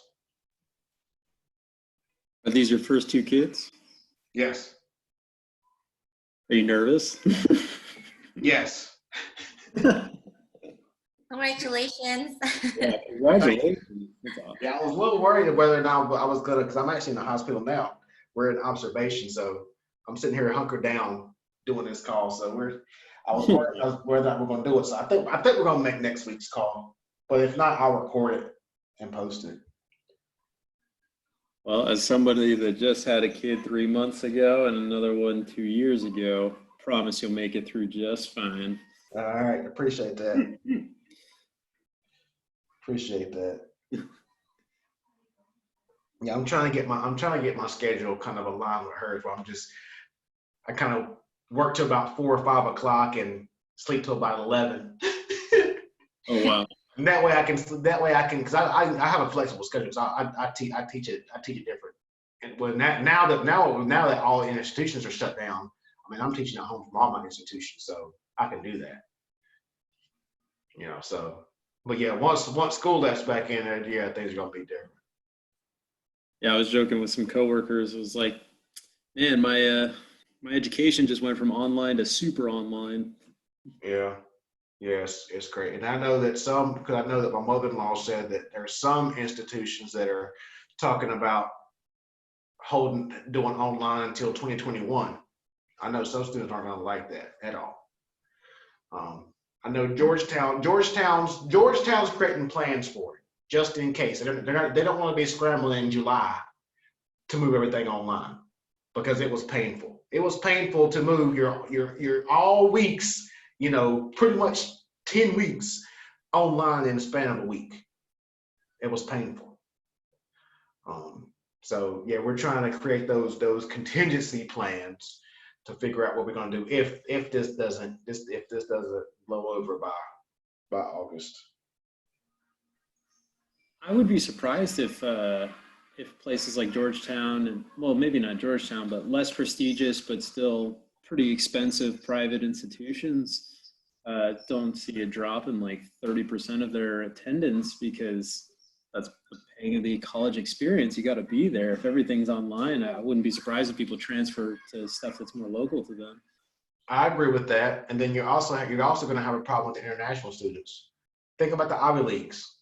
Are these your first two kids? Yes. Are you nervous? Yes. Congratulations. Yeah, congratulations. That's awesome. Yeah, I was a little worried whether or not I was gonna, because I'm actually in the hospital now. We're in observation, so I'm sitting here hunkered down doing this call. So I was worried whether or not we're gonna do it. So I think we're gonna make next week's call. But if not, I'll record it and post it. Well, as somebody that just had a kid 3 months ago and another one 2 years ago, promise you'll make it through just fine. All right, appreciate that. Appreciate that. Yeah, I'm trying to get my schedule kind of aligned with hers. Where I kind of work till about 4 or 5 o'clock and sleep till about 11. Oh wow! And that way I can, because I have a flexible schedule. So I teach it different. And when now that all institutions are shut down, I mean, I'm teaching at home from all my institutions, so I can do that. You know, so. But yeah, once school lets back in, yeah, things are gonna be different. Yeah, I was joking with some coworkers. It was like, man, my education just went from online to super online. Yeah, yes, it's great. And I know that because I know that my mother-in-law said that there are some institutions that are talking about doing online until 2021. I know some students aren't gonna like that at all. I know Georgetown's creating plans for it, just in case. They don't want to be scrambling in July to move everything online because it was painful. It was painful to move your all weeks, you know, pretty much 10 weeks online in the span of a week. It was painful. So yeah, we're trying to create those contingency plans to figure out what we're going to do if this doesn't blow over by August. I would be surprised if places like Georgetown and, well, maybe not Georgetown, but less prestigious but still pretty expensive private institutions don't see a drop in like 30% of their attendance, because that's the paying of the college experience. You got to be there. If everything's online, I wouldn't be surprised if people transfer to stuff that's more local to them. I agree with that. And then you're also going to have a problem with international students. Think about the Ivy Leagues.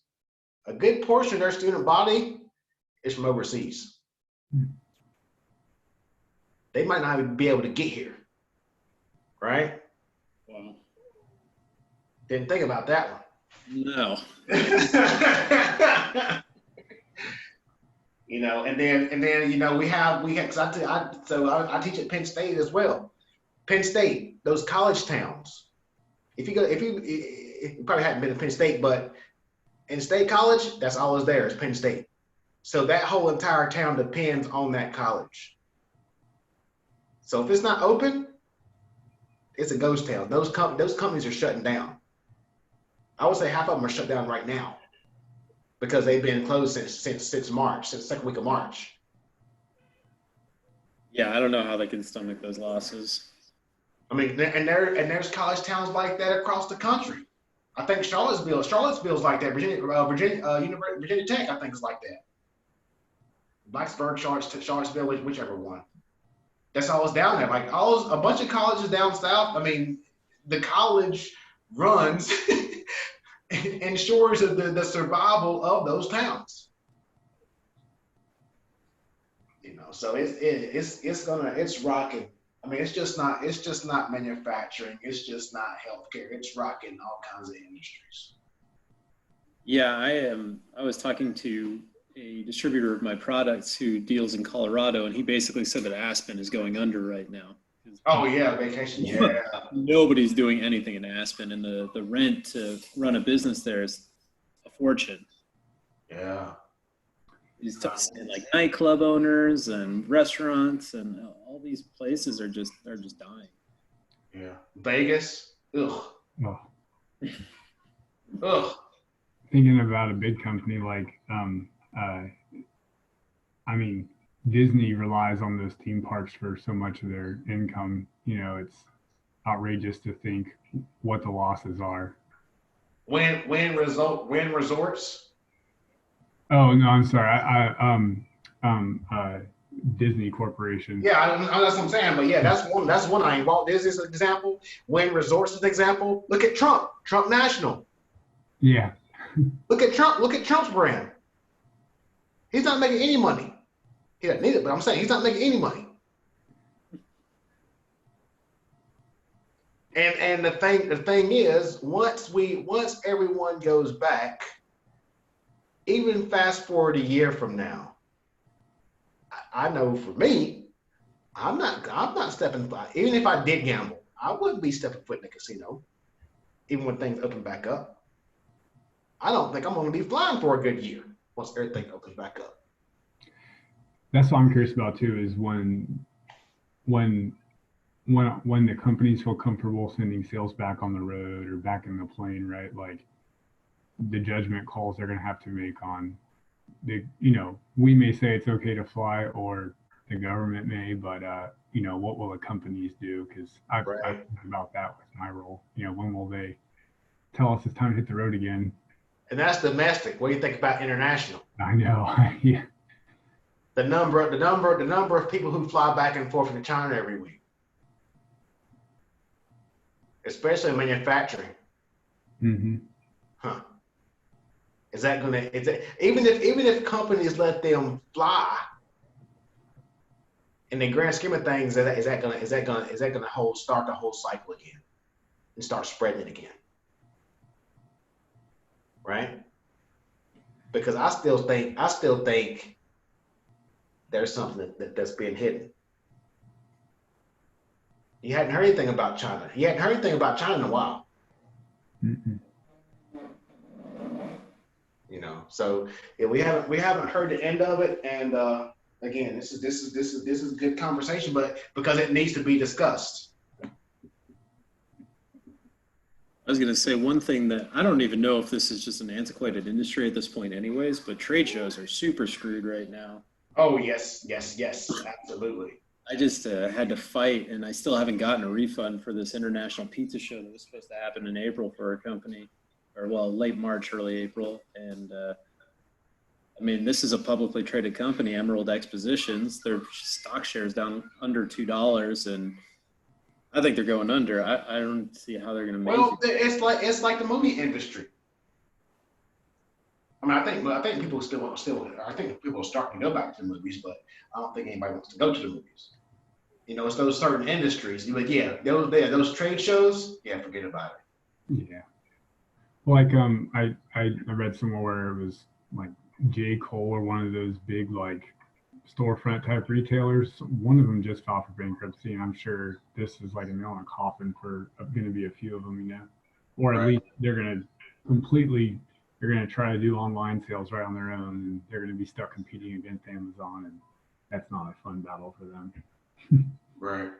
A good portion of their student body is from overseas. They might not even be able to get here, right? Wow. Didn't think about that one. No. You know, and then you know we have because I teach at Penn State as well. Penn State, those college towns. If you probably haven't been to Penn State, but in State College, that's all is there is Penn State. So that whole entire town depends on that college. So if it's not open, it's a ghost town. Those companies are shutting down. I would say half of them are shut down right now because they've been closed since March, since the second week of March. Yeah, I don't know how they can stomach those losses. I mean, and there's college towns like that across the country. I think Charlottesville's like that. Virginia Tech, I think, is like that. Blacksburg, Charlottesville, whichever one. That's all it's down there. Like a bunch of colleges down south. I mean, the college runs ensures the survival of those towns. You know, so it's rocking. I mean, it's just not manufacturing. It's just not healthcare. It's rocking all kinds of industries. Yeah, I was talking to a distributor of my products who deals in Colorado, and he basically said that Aspen is going under right now. Oh yeah, vacation. Yeah. Nobody's doing anything in Aspen, and the rent to run a business there is a fortune. Yeah. He's talking like nightclub owners and restaurants, and all these places are just dying. Yeah. Vegas. Ugh. Oh. Ugh. Thinking about a big company like, I mean, Disney relies on those theme parks for so much of their income. You know, it's outrageous to think what the losses are. When resorts. Oh no, I'm sorry. Disney Corporation. Yeah, that's what I'm saying. But yeah, that's one I Walt Disney's an example. Wynn Resorts is an example. Look at Trump National. Yeah. Look at Trump. Look at Trump's brand. He's not making any money. He doesn't need it, but I'm saying he's not making any money. And the thing is, once everyone goes back, even fast forward a year from now, I know for me, I'm not stepping foot. Even if I did gamble, I wouldn't be stepping foot in the casino, even when things open back up. I don't think I'm going to be flying for a good year once everything opens back up. That's what I'm curious about too, is when the companies feel comfortable sending sales back on the road or back in the plane, right? Like the judgment calls they're going to have to make on the, we may say it's okay to fly, or the government may, but what will the companies do? Because I've thought about that with my role. When will they tell us it's time to hit the road again? And that's domestic. What do you think about international? I know. Yeah. The number of people who fly back and forth into China every week, especially in manufacturing. Mm-hmm. Huh? Is that gonna? Even if companies let them fly, in the grand scheme of things, is that gonna start the whole cycle again and start spreading it again? Right? Because I still think there's something that's being hidden. You hadn't heard anything about China. You hadn't heard anything about China in a while. Mm-hmm. So yeah, we haven't heard the end of it. And again, this is good conversation, but because it needs to be discussed. I was going to say one thing that I don't even know if this is just an antiquated industry at this point anyways, but trade shows are super screwed right now. Oh, yes, absolutely. I just had to fight, and I still haven't gotten a refund for this international pizza show that was supposed to happen in April for our company, or late March, early April. And this is a publicly traded company, Emerald Expositions. Their stock shares down under $2, and I think they're going under. I don't see how they're going to make it. Well, it's like the movie industry. I think people I think people are starting to go back to the movies, but I don't think anybody wants to go to the movies. It's those certain industries. You're like, yeah, those trade shows, yeah, forget about it. Yeah. Like I read somewhere where it was like J. Cole or one of those big like storefront type retailers. One of them just filed for bankruptcy, and I'm sure this is like a nail in a coffin for going to be a few of them, or at least they're going to try to do online sales right on their own, and they're going to be stuck competing against Amazon, and that's not a fun battle for them. Right.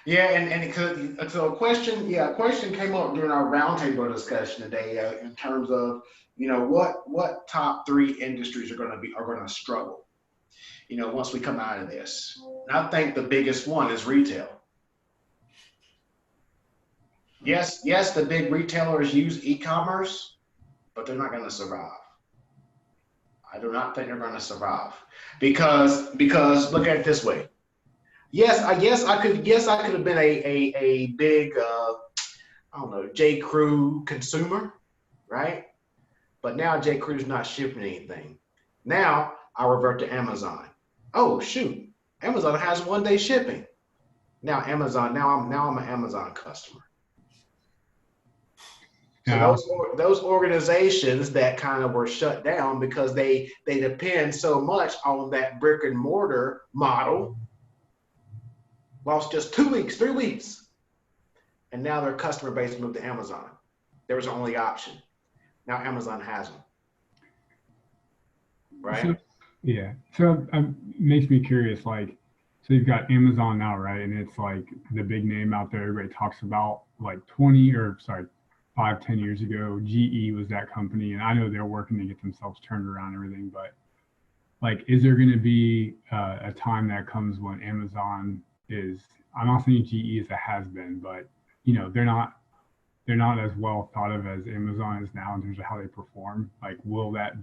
Yeah, and so a question came up during our roundtable discussion today in terms of what top 3 industries are going to struggle once we come out of this. And I think the biggest one is retail. Yes, the big retailers use e-commerce, but they're not going to survive. I do not think they're going to survive because look at it this way. Yes, I could have been a big J. Crew consumer, right? But now J. Crew's not shipping anything. Now I revert to Amazon. Oh shoot, Amazon has 1-day shipping. Now I'm an Amazon customer. So those organizations that kind of were shut down because they depend so much on that brick and mortar model lost just 2 weeks, 3 weeks. And now their customer base moved to Amazon. There was the only option. Now Amazon has them. Right? So makes me curious, like, so you've got Amazon now, right? And it's like the big name out there everybody talks about. Like 5-10 years ago, GE was that company, and I know they're working to get themselves turned around and everything, but like, is there going to be a time that comes when Amazon is, I'm not saying GE is a has-been, but they're not as well thought of as Amazon is now in terms of how they perform. Like, will that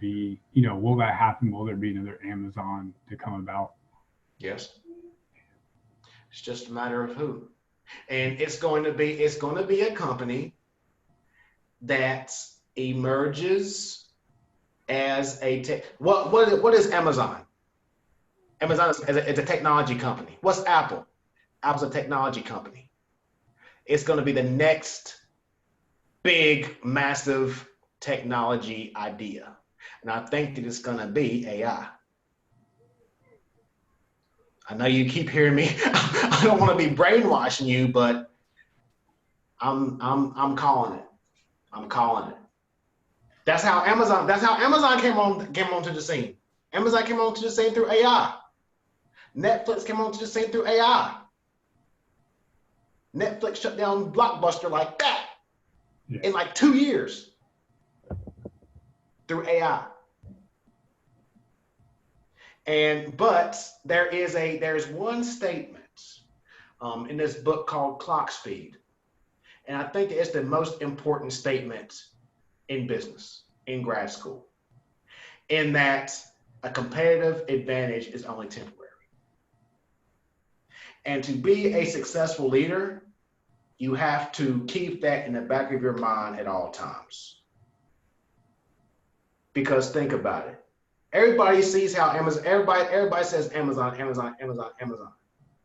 happen? Will there be another Amazon to come about? Yes. It's just a matter of who. And it's going to be a company that's emerges as a what is Amazon? Amazon is a technology company. What's Apple? Apple's a technology company. It's going to be the next big, massive technology idea. And I think that it's going to be AI. I know you keep hearing me. I don't want to be brainwashing you, but I'm calling it. I'm calling it. That's how Amazon came onto the scene. Amazon came onto the scene through AI. Netflix came onto the scene through AI. Netflix shut down Blockbuster like that in like 2 years through AI. But there's one statement in this book called Clock Speed, and I think it's the most important statement in business, in grad school, in that a competitive advantage is only temporary. And to be a successful leader, you have to keep that in the back of your mind at all times. Because think about it. Everybody sees how Amazon, everybody says Amazon,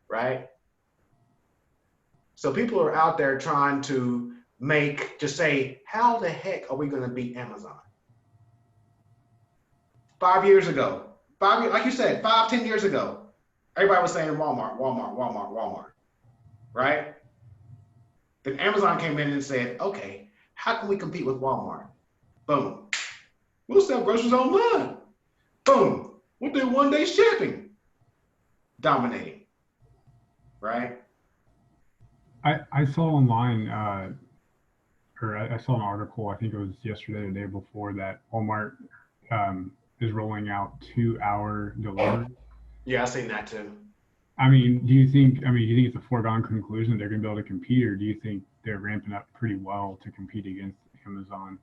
right? So people are out there trying to say, how the heck are we going to beat Amazon? 5 years ago, like you said, 10 years ago, everybody was saying Walmart, right? Then Amazon came in and said, okay, how can we compete with Walmart? Boom. We'll sell groceries online. Boom. We'll do one-day shipping. Dominating, right? I saw online, or I saw an article, I think it was yesterday or the day before, that Walmart is rolling out 2-hour delivery. Yeah, I've seen that too. I mean, do you think it's a foregone conclusion they're going to be able to compete, or do you think they're ramping up pretty well to compete against Amazon?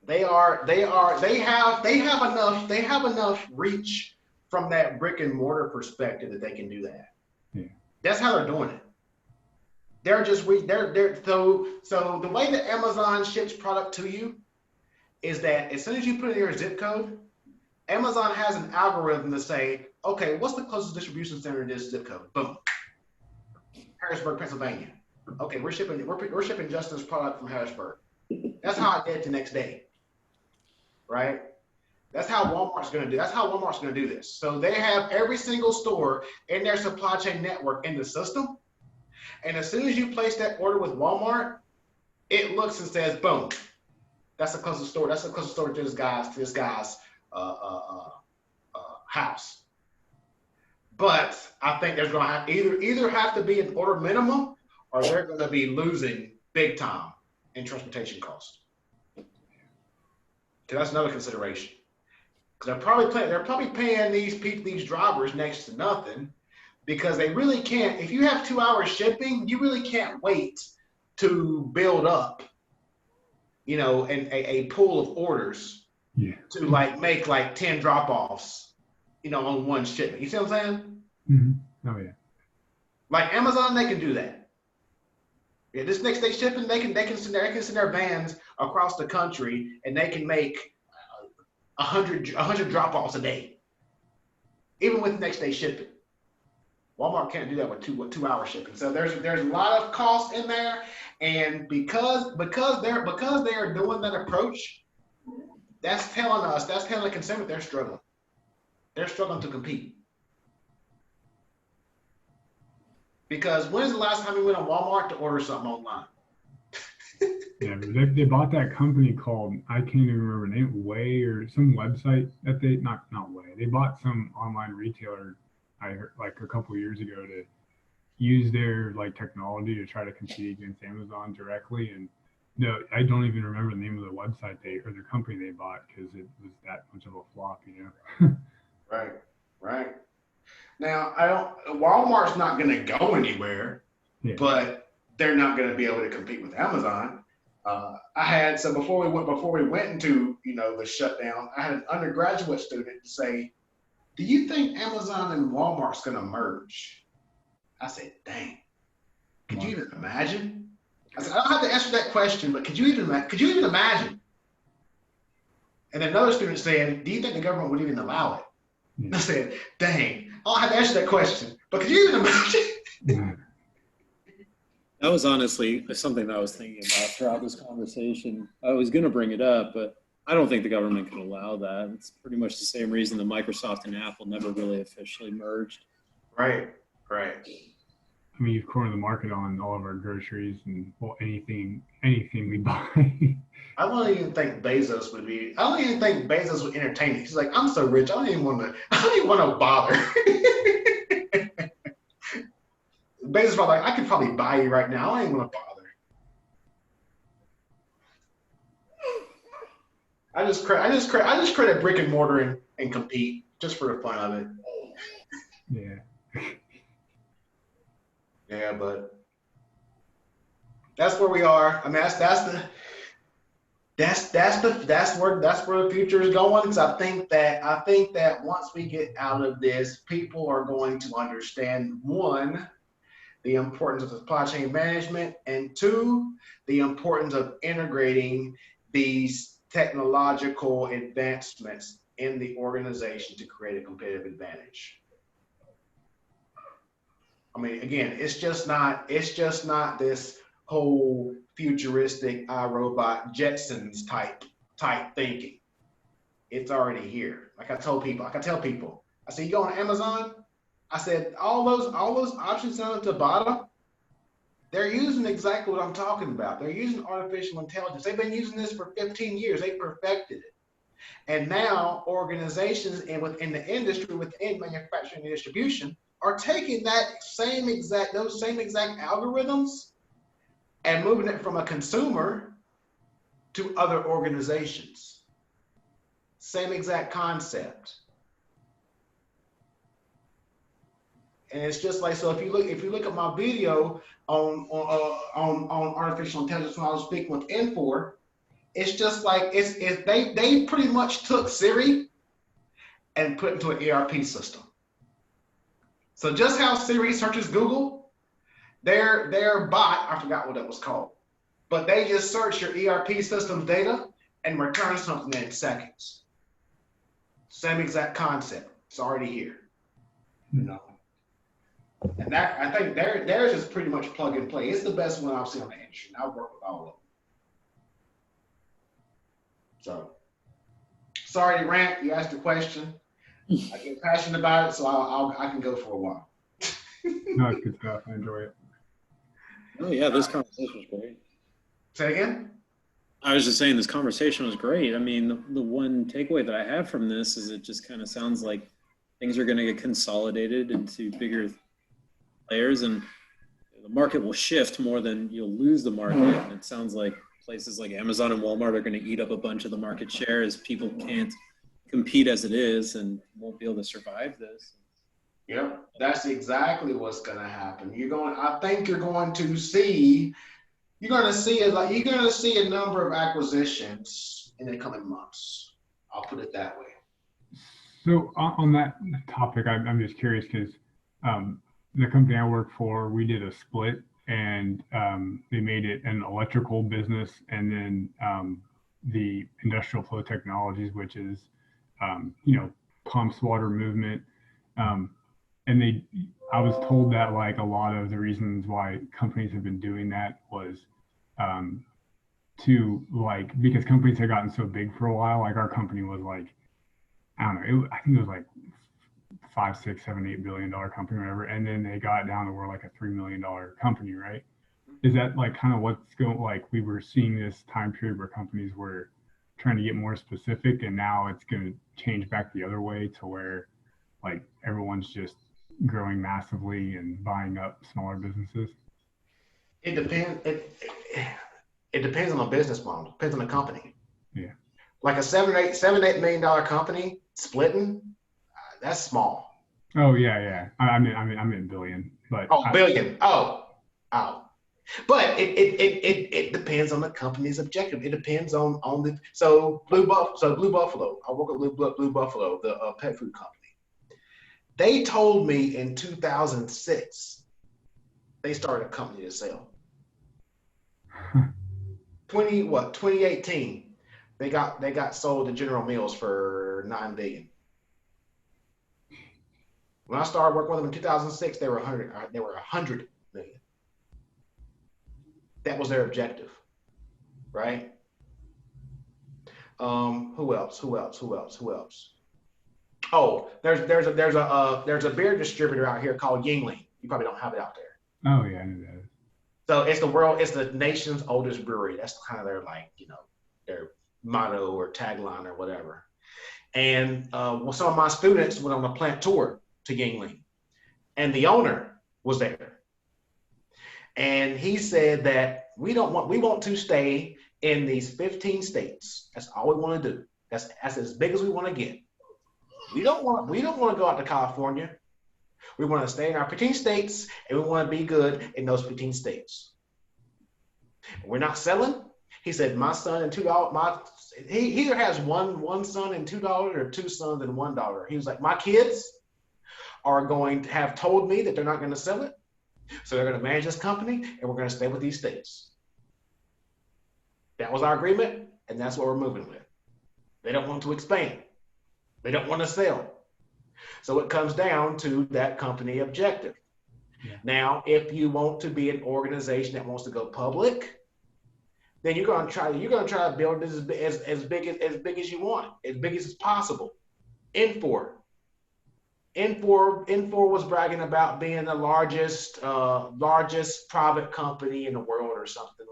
They have enough reach from that brick and mortar perspective that they can do that. Yeah. That's how they're doing it. So the way that Amazon ships product to you is that as soon as you put in your zip code, Amazon has an algorithm to say, okay, what's the closest distribution center to this zip code? Boom. Harrisburg, Pennsylvania. Okay, we're shipping Justin's product from Harrisburg. That's how I get it the next day. Right? That's how Walmart's going to do this. So they have every single store in their supply chain network in the system. And as soon as you place that order with Walmart, it looks and says, boom, that's the closest store. That's the closest store to this guy's house. But I think there's going to have either have to be an order minimum, or they're going to be losing big time in transportation costs. So that's another consideration. Because they're probably paying these drivers next to nothing, because they really can't. If you have 2 hours shipping, you really can't wait to build up, a pool of orders to make 10 drop-offs, on one shipment. You see what I'm saying? Mm-hmm. Oh yeah. Like Amazon, they can do that. Yeah, this next day shipping, they can send their vans across the country, and they can make 100 drop-offs a day, even with next day shipping. Walmart can't do that with 2 hour shipping. So there's a lot of cost in there, and because they are doing that approach, that's telling the consumer they're struggling. They're struggling to compete. Because when's the last time you went on Walmart to order something online? Yeah, they bought that company called, I can't even remember the name, Way, or some website that they, not Way. They bought some online retailer, I heard, like a couple of years ago, to use their technology to try to compete against Amazon directly. And no, I don't even remember the name of the website or the company they bought, because it was that much of a flop, Right. Now, Walmart's not going to go anywhere, but they're not going to be able to compete with Amazon. Before we went into the shutdown, I had an undergraduate student say, "Do you think Amazon and Walmart's going to merge?" I said, "Dang, could you even imagine?" I said, "I don't have to answer that question, but could you even imagine And then another student said, do you think the government would even allow it? Yeah. I said, dang, I'll have to answer that question. But could you even imagine? Yeah. That was honestly something that I was thinking about throughout this conversation. I was going to bring it up, but I don't think the government can allow that. It's pretty much the same reason that Microsoft and Apple never really officially merged. Right, right. I mean, you've cornered the market on all of our groceries and well, anything we buy. I don't even think Bezos would be. I don't even think Bezos would entertain me. He's like, I'm so rich, I don't even want to. I don't even want to bother. Bezos probably like, I could probably buy you right now. I don't even want to bother. I just credit brick and mortar and compete just for the fun of it. Yeah. Yeah, but that's where we are. I mean, that's where the future is going. Because I think that once we get out of this, people are going to understand, one, the importance of supply chain management, and two, the importance of integrating these technological advancements in the organization to create a competitive advantage. I mean, again, it's just not this whole futuristic iRobot Jetsons type thinking. It's already here. Like I tell people, I said, you go on Amazon, I said, all those options down at the bottom, they're using exactly what I'm talking about. They're using artificial intelligence. They've been using this for 15 years. They perfected it. And now organizations and within the industry, within manufacturing and distribution, are taking those same exact algorithms and moving it from a consumer to other organizations. Same exact concept. And it's just like, so if you look at my video on artificial intelligence when I was speaking with Infor, it's just like they pretty much took Siri and put into an ERP system. So just how Siri searches Google, their bot, I forgot what it was called, but they just search your ERP system data and return something in seconds. Same exact concept. It's already here. You know. And that, I think theirs is pretty much plug and play. It's the best one I've seen on the industry. I've worked with all of them. So, sorry to rant. You asked a question. I get passionate about it, so I can go for a while. No, it's good stuff. I enjoy it. Oh yeah, this conversation was great. Say again? I was just saying this conversation was great. I mean, the one takeaway that I have from this is it just kind of sounds like things are going to get consolidated into bigger players, and the market will shift more than you'll lose the market. And it sounds like places like Amazon and Walmart are going to eat up a bunch of the market share as people can't compete as it is and won't be able to survive this. Yep, that's exactly what's going to happen. I think you're going to see a number of acquisitions in the coming months. I'll put it that way. So on that topic, I'm just curious because the company I work for, we did a split, and they made it an electrical business, and then the industrial flow technologies, which is pumps, water movement, and I was told that like a lot of the reasons why companies have been doing that was because companies had gotten so big for a while. Like our company was like, I don't know, I think it was like $5, $6, $7, $8 billion company or whatever, and then they got down to we're like a $3 million company, right? Is that like kind of what's going, like we were seeing this time period where companies were trying to get more specific, and now it's going to change back the other way to where like everyone's just growing massively and buying up smaller businesses? It depends. It depends on the business model. Depends on the company. Yeah. Like a $7-8 million company splitting, that's small. Oh yeah. I mean billion, but billion. But it depends on the company's objective. It depends on the Blue Buffalo. I work with Blue Buffalo, the pet food company. They told me in 2006 they started a company to sell. 2018, They got sold to General Mills for $9 billion. When I started working with them in 2006, they were 100 million. That was their objective, right? Who else? Oh, there's a beer distributor out here called Yingling. You probably don't have it out there. Oh yeah, I knew that. So it's the nation's oldest brewery. That's kind of their their motto or tagline or whatever. And some of my students went on a plant tour to Yingling, and the owner was there. And he said that we want to stay in these 15 states. That's all we want to do. That's as big as we want to get. We don't want to go out to California. We want to stay in our 15 states, and we want to be good in those 15 states. We're not selling. He said, my son and $2. He either has one son and $2 or two sons and $1. He was like, my kids are going to have told me that they're not going to sell it. So they're going to manage this company, and we're going to stay with these states. That was our agreement, and that's what we're moving with. They don't want to expand. They don't want to sell. So it comes down to that company objective. Yeah. Now, if you want to be an organization that wants to go public, then you're going to try to build this as big as you want, as big as possible. Infor was bragging about being the largest private company in the world or something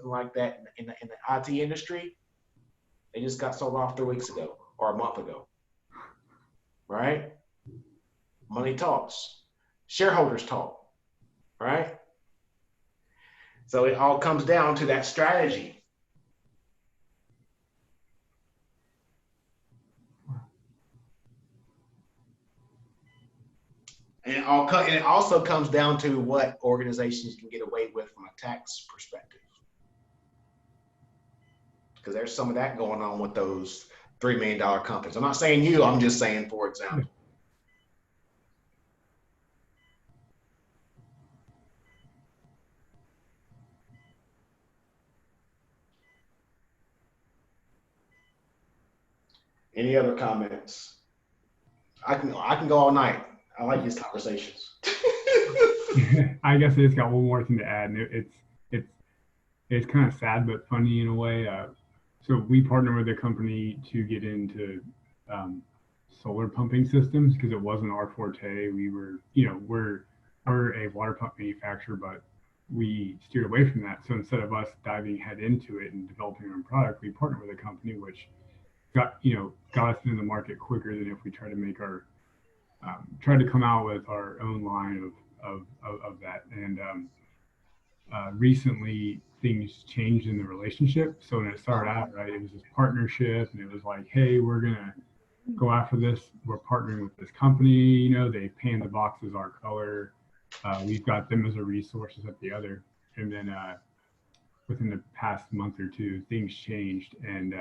like that in the IT industry. They just got sold off 3 weeks ago or a month ago, right? Money talks, shareholders talk, right? So it all comes down to that strategy. And it also comes down to what organizations can get away with from a tax perspective. Because there's some of that going on with those $3 million companies. I'm not saying you, I'm just saying, for example. Any other comments? I can go all night. I like these conversations. I guess I just got one more thing to add, and it's kind of sad but funny in a way. So we partner with a company to get into solar pumping systems because it wasn't our forte. We're a water pump manufacturer, but we steered away from that. So instead of us diving head into it and developing our own product, we partnered with a company which got us into the market quicker than if we tried to make our tried to come out with our own line of that. And recently things changed in the relationship. So when it started out, right, it was this partnership, and it was like, hey, we're gonna go after this. We're partnering with this company. They paint the boxes our color. We've got them as a resource at the other. And then within the past month or two, things changed, and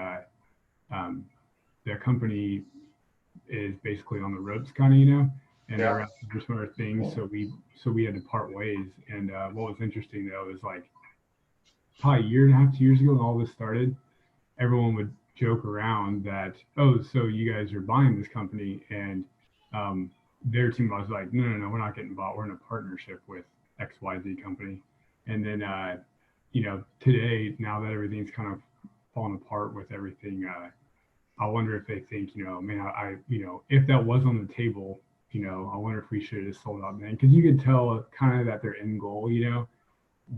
the company is basically on the ropes, kind of, and they're asking for some other things. So we had to part ways. And what was interesting though is like probably a year and a half, 2 years ago, when all this started, everyone would joke around that, oh, so you guys are buying this company, and their team was like, no, we're not getting bought. We're in a partnership with XYZ company. And then today, now that everything's kind of fallen apart with everything, I wonder if they think, man, if that was on the table, I wonder if we should have sold out then. Because you could tell kind of that their end goal,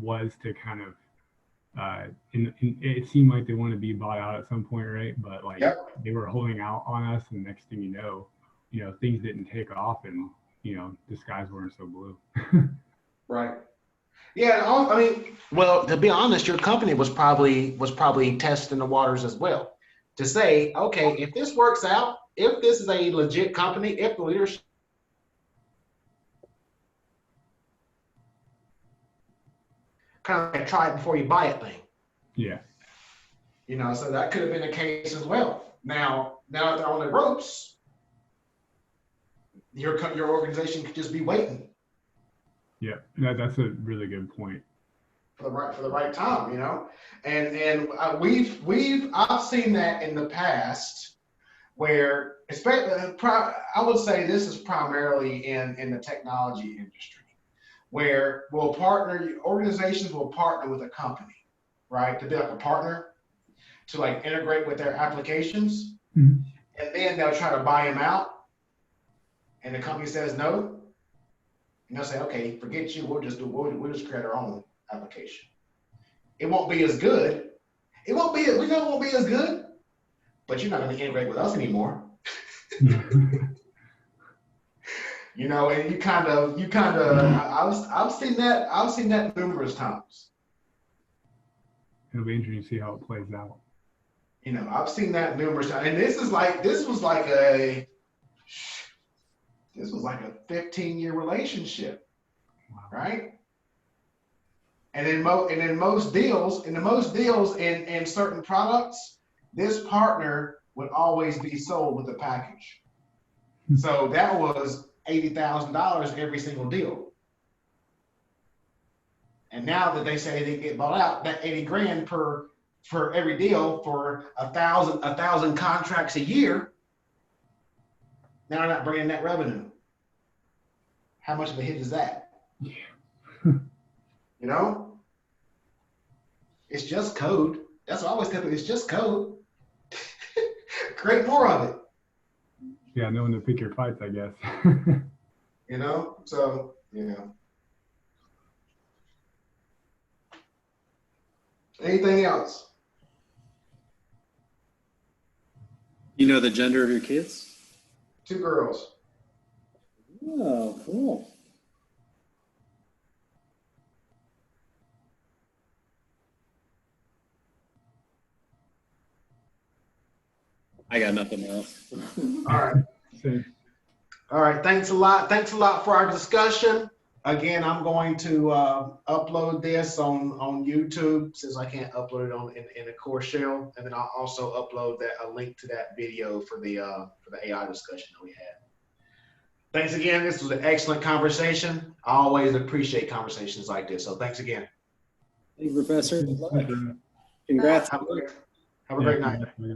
was to kind of, it seemed like they wanted to be bought out at some point, right? But they were holding out on us, and next thing you know, things didn't take off, and the skies weren't so blue. Right. Yeah. Well, to be honest, your company was probably testing the waters as well, to say, okay, if this works out, if this is a legit company, if the leadership kind of like try it before you buy it thing. Yeah. So that could have been the case as well. Now that they're on the ropes, your organization could just be waiting. Yeah, that's a really good point. for the right time, you know. And I've seen that in the past where, especially, I would say this is primarily in the technology industry, where organizations will partner with a company, right, to be like a partner to like integrate with their applications, Mhm. and then they'll try to buy them out, and the company says no, and they'll say, okay, forget you, we'll just create our own application. It won't be as good. We know it won't be as good, but you're not going to integrate with us anymore. You know, and I've seen that numerous times. It'll be interesting to see how it plays out. You know, I've seen that numerous times, and this was like a 15-year relationship, Wow. right? And in most deals in certain products, this partner would always be sold with a package. So that was $80,000 every single deal. And now that they say they get bought out, that 80 grand for every deal for a thousand contracts a year, now they're not bringing that revenue. How much of a hit is that? Yeah. You know, it's just code. That's what I always tell people. It's just code. Create more of it. Yeah, knowing to pick your fights, I guess. You know, so you know. Anything else? You know the gender of your kids? 2 girls. Oh, cool. I got nothing else. All right. Same. All right. Thanks a lot. Thanks a lot for our discussion. Again, I'm going to upload this on YouTube since I can't upload it in a core shell, and then I'll also upload a link to that video for the AI discussion that we had. Thanks again. This was an excellent conversation. I always appreciate conversations like this. So thanks again. Thank you, Professor. Congrats. Have a great night. Yeah.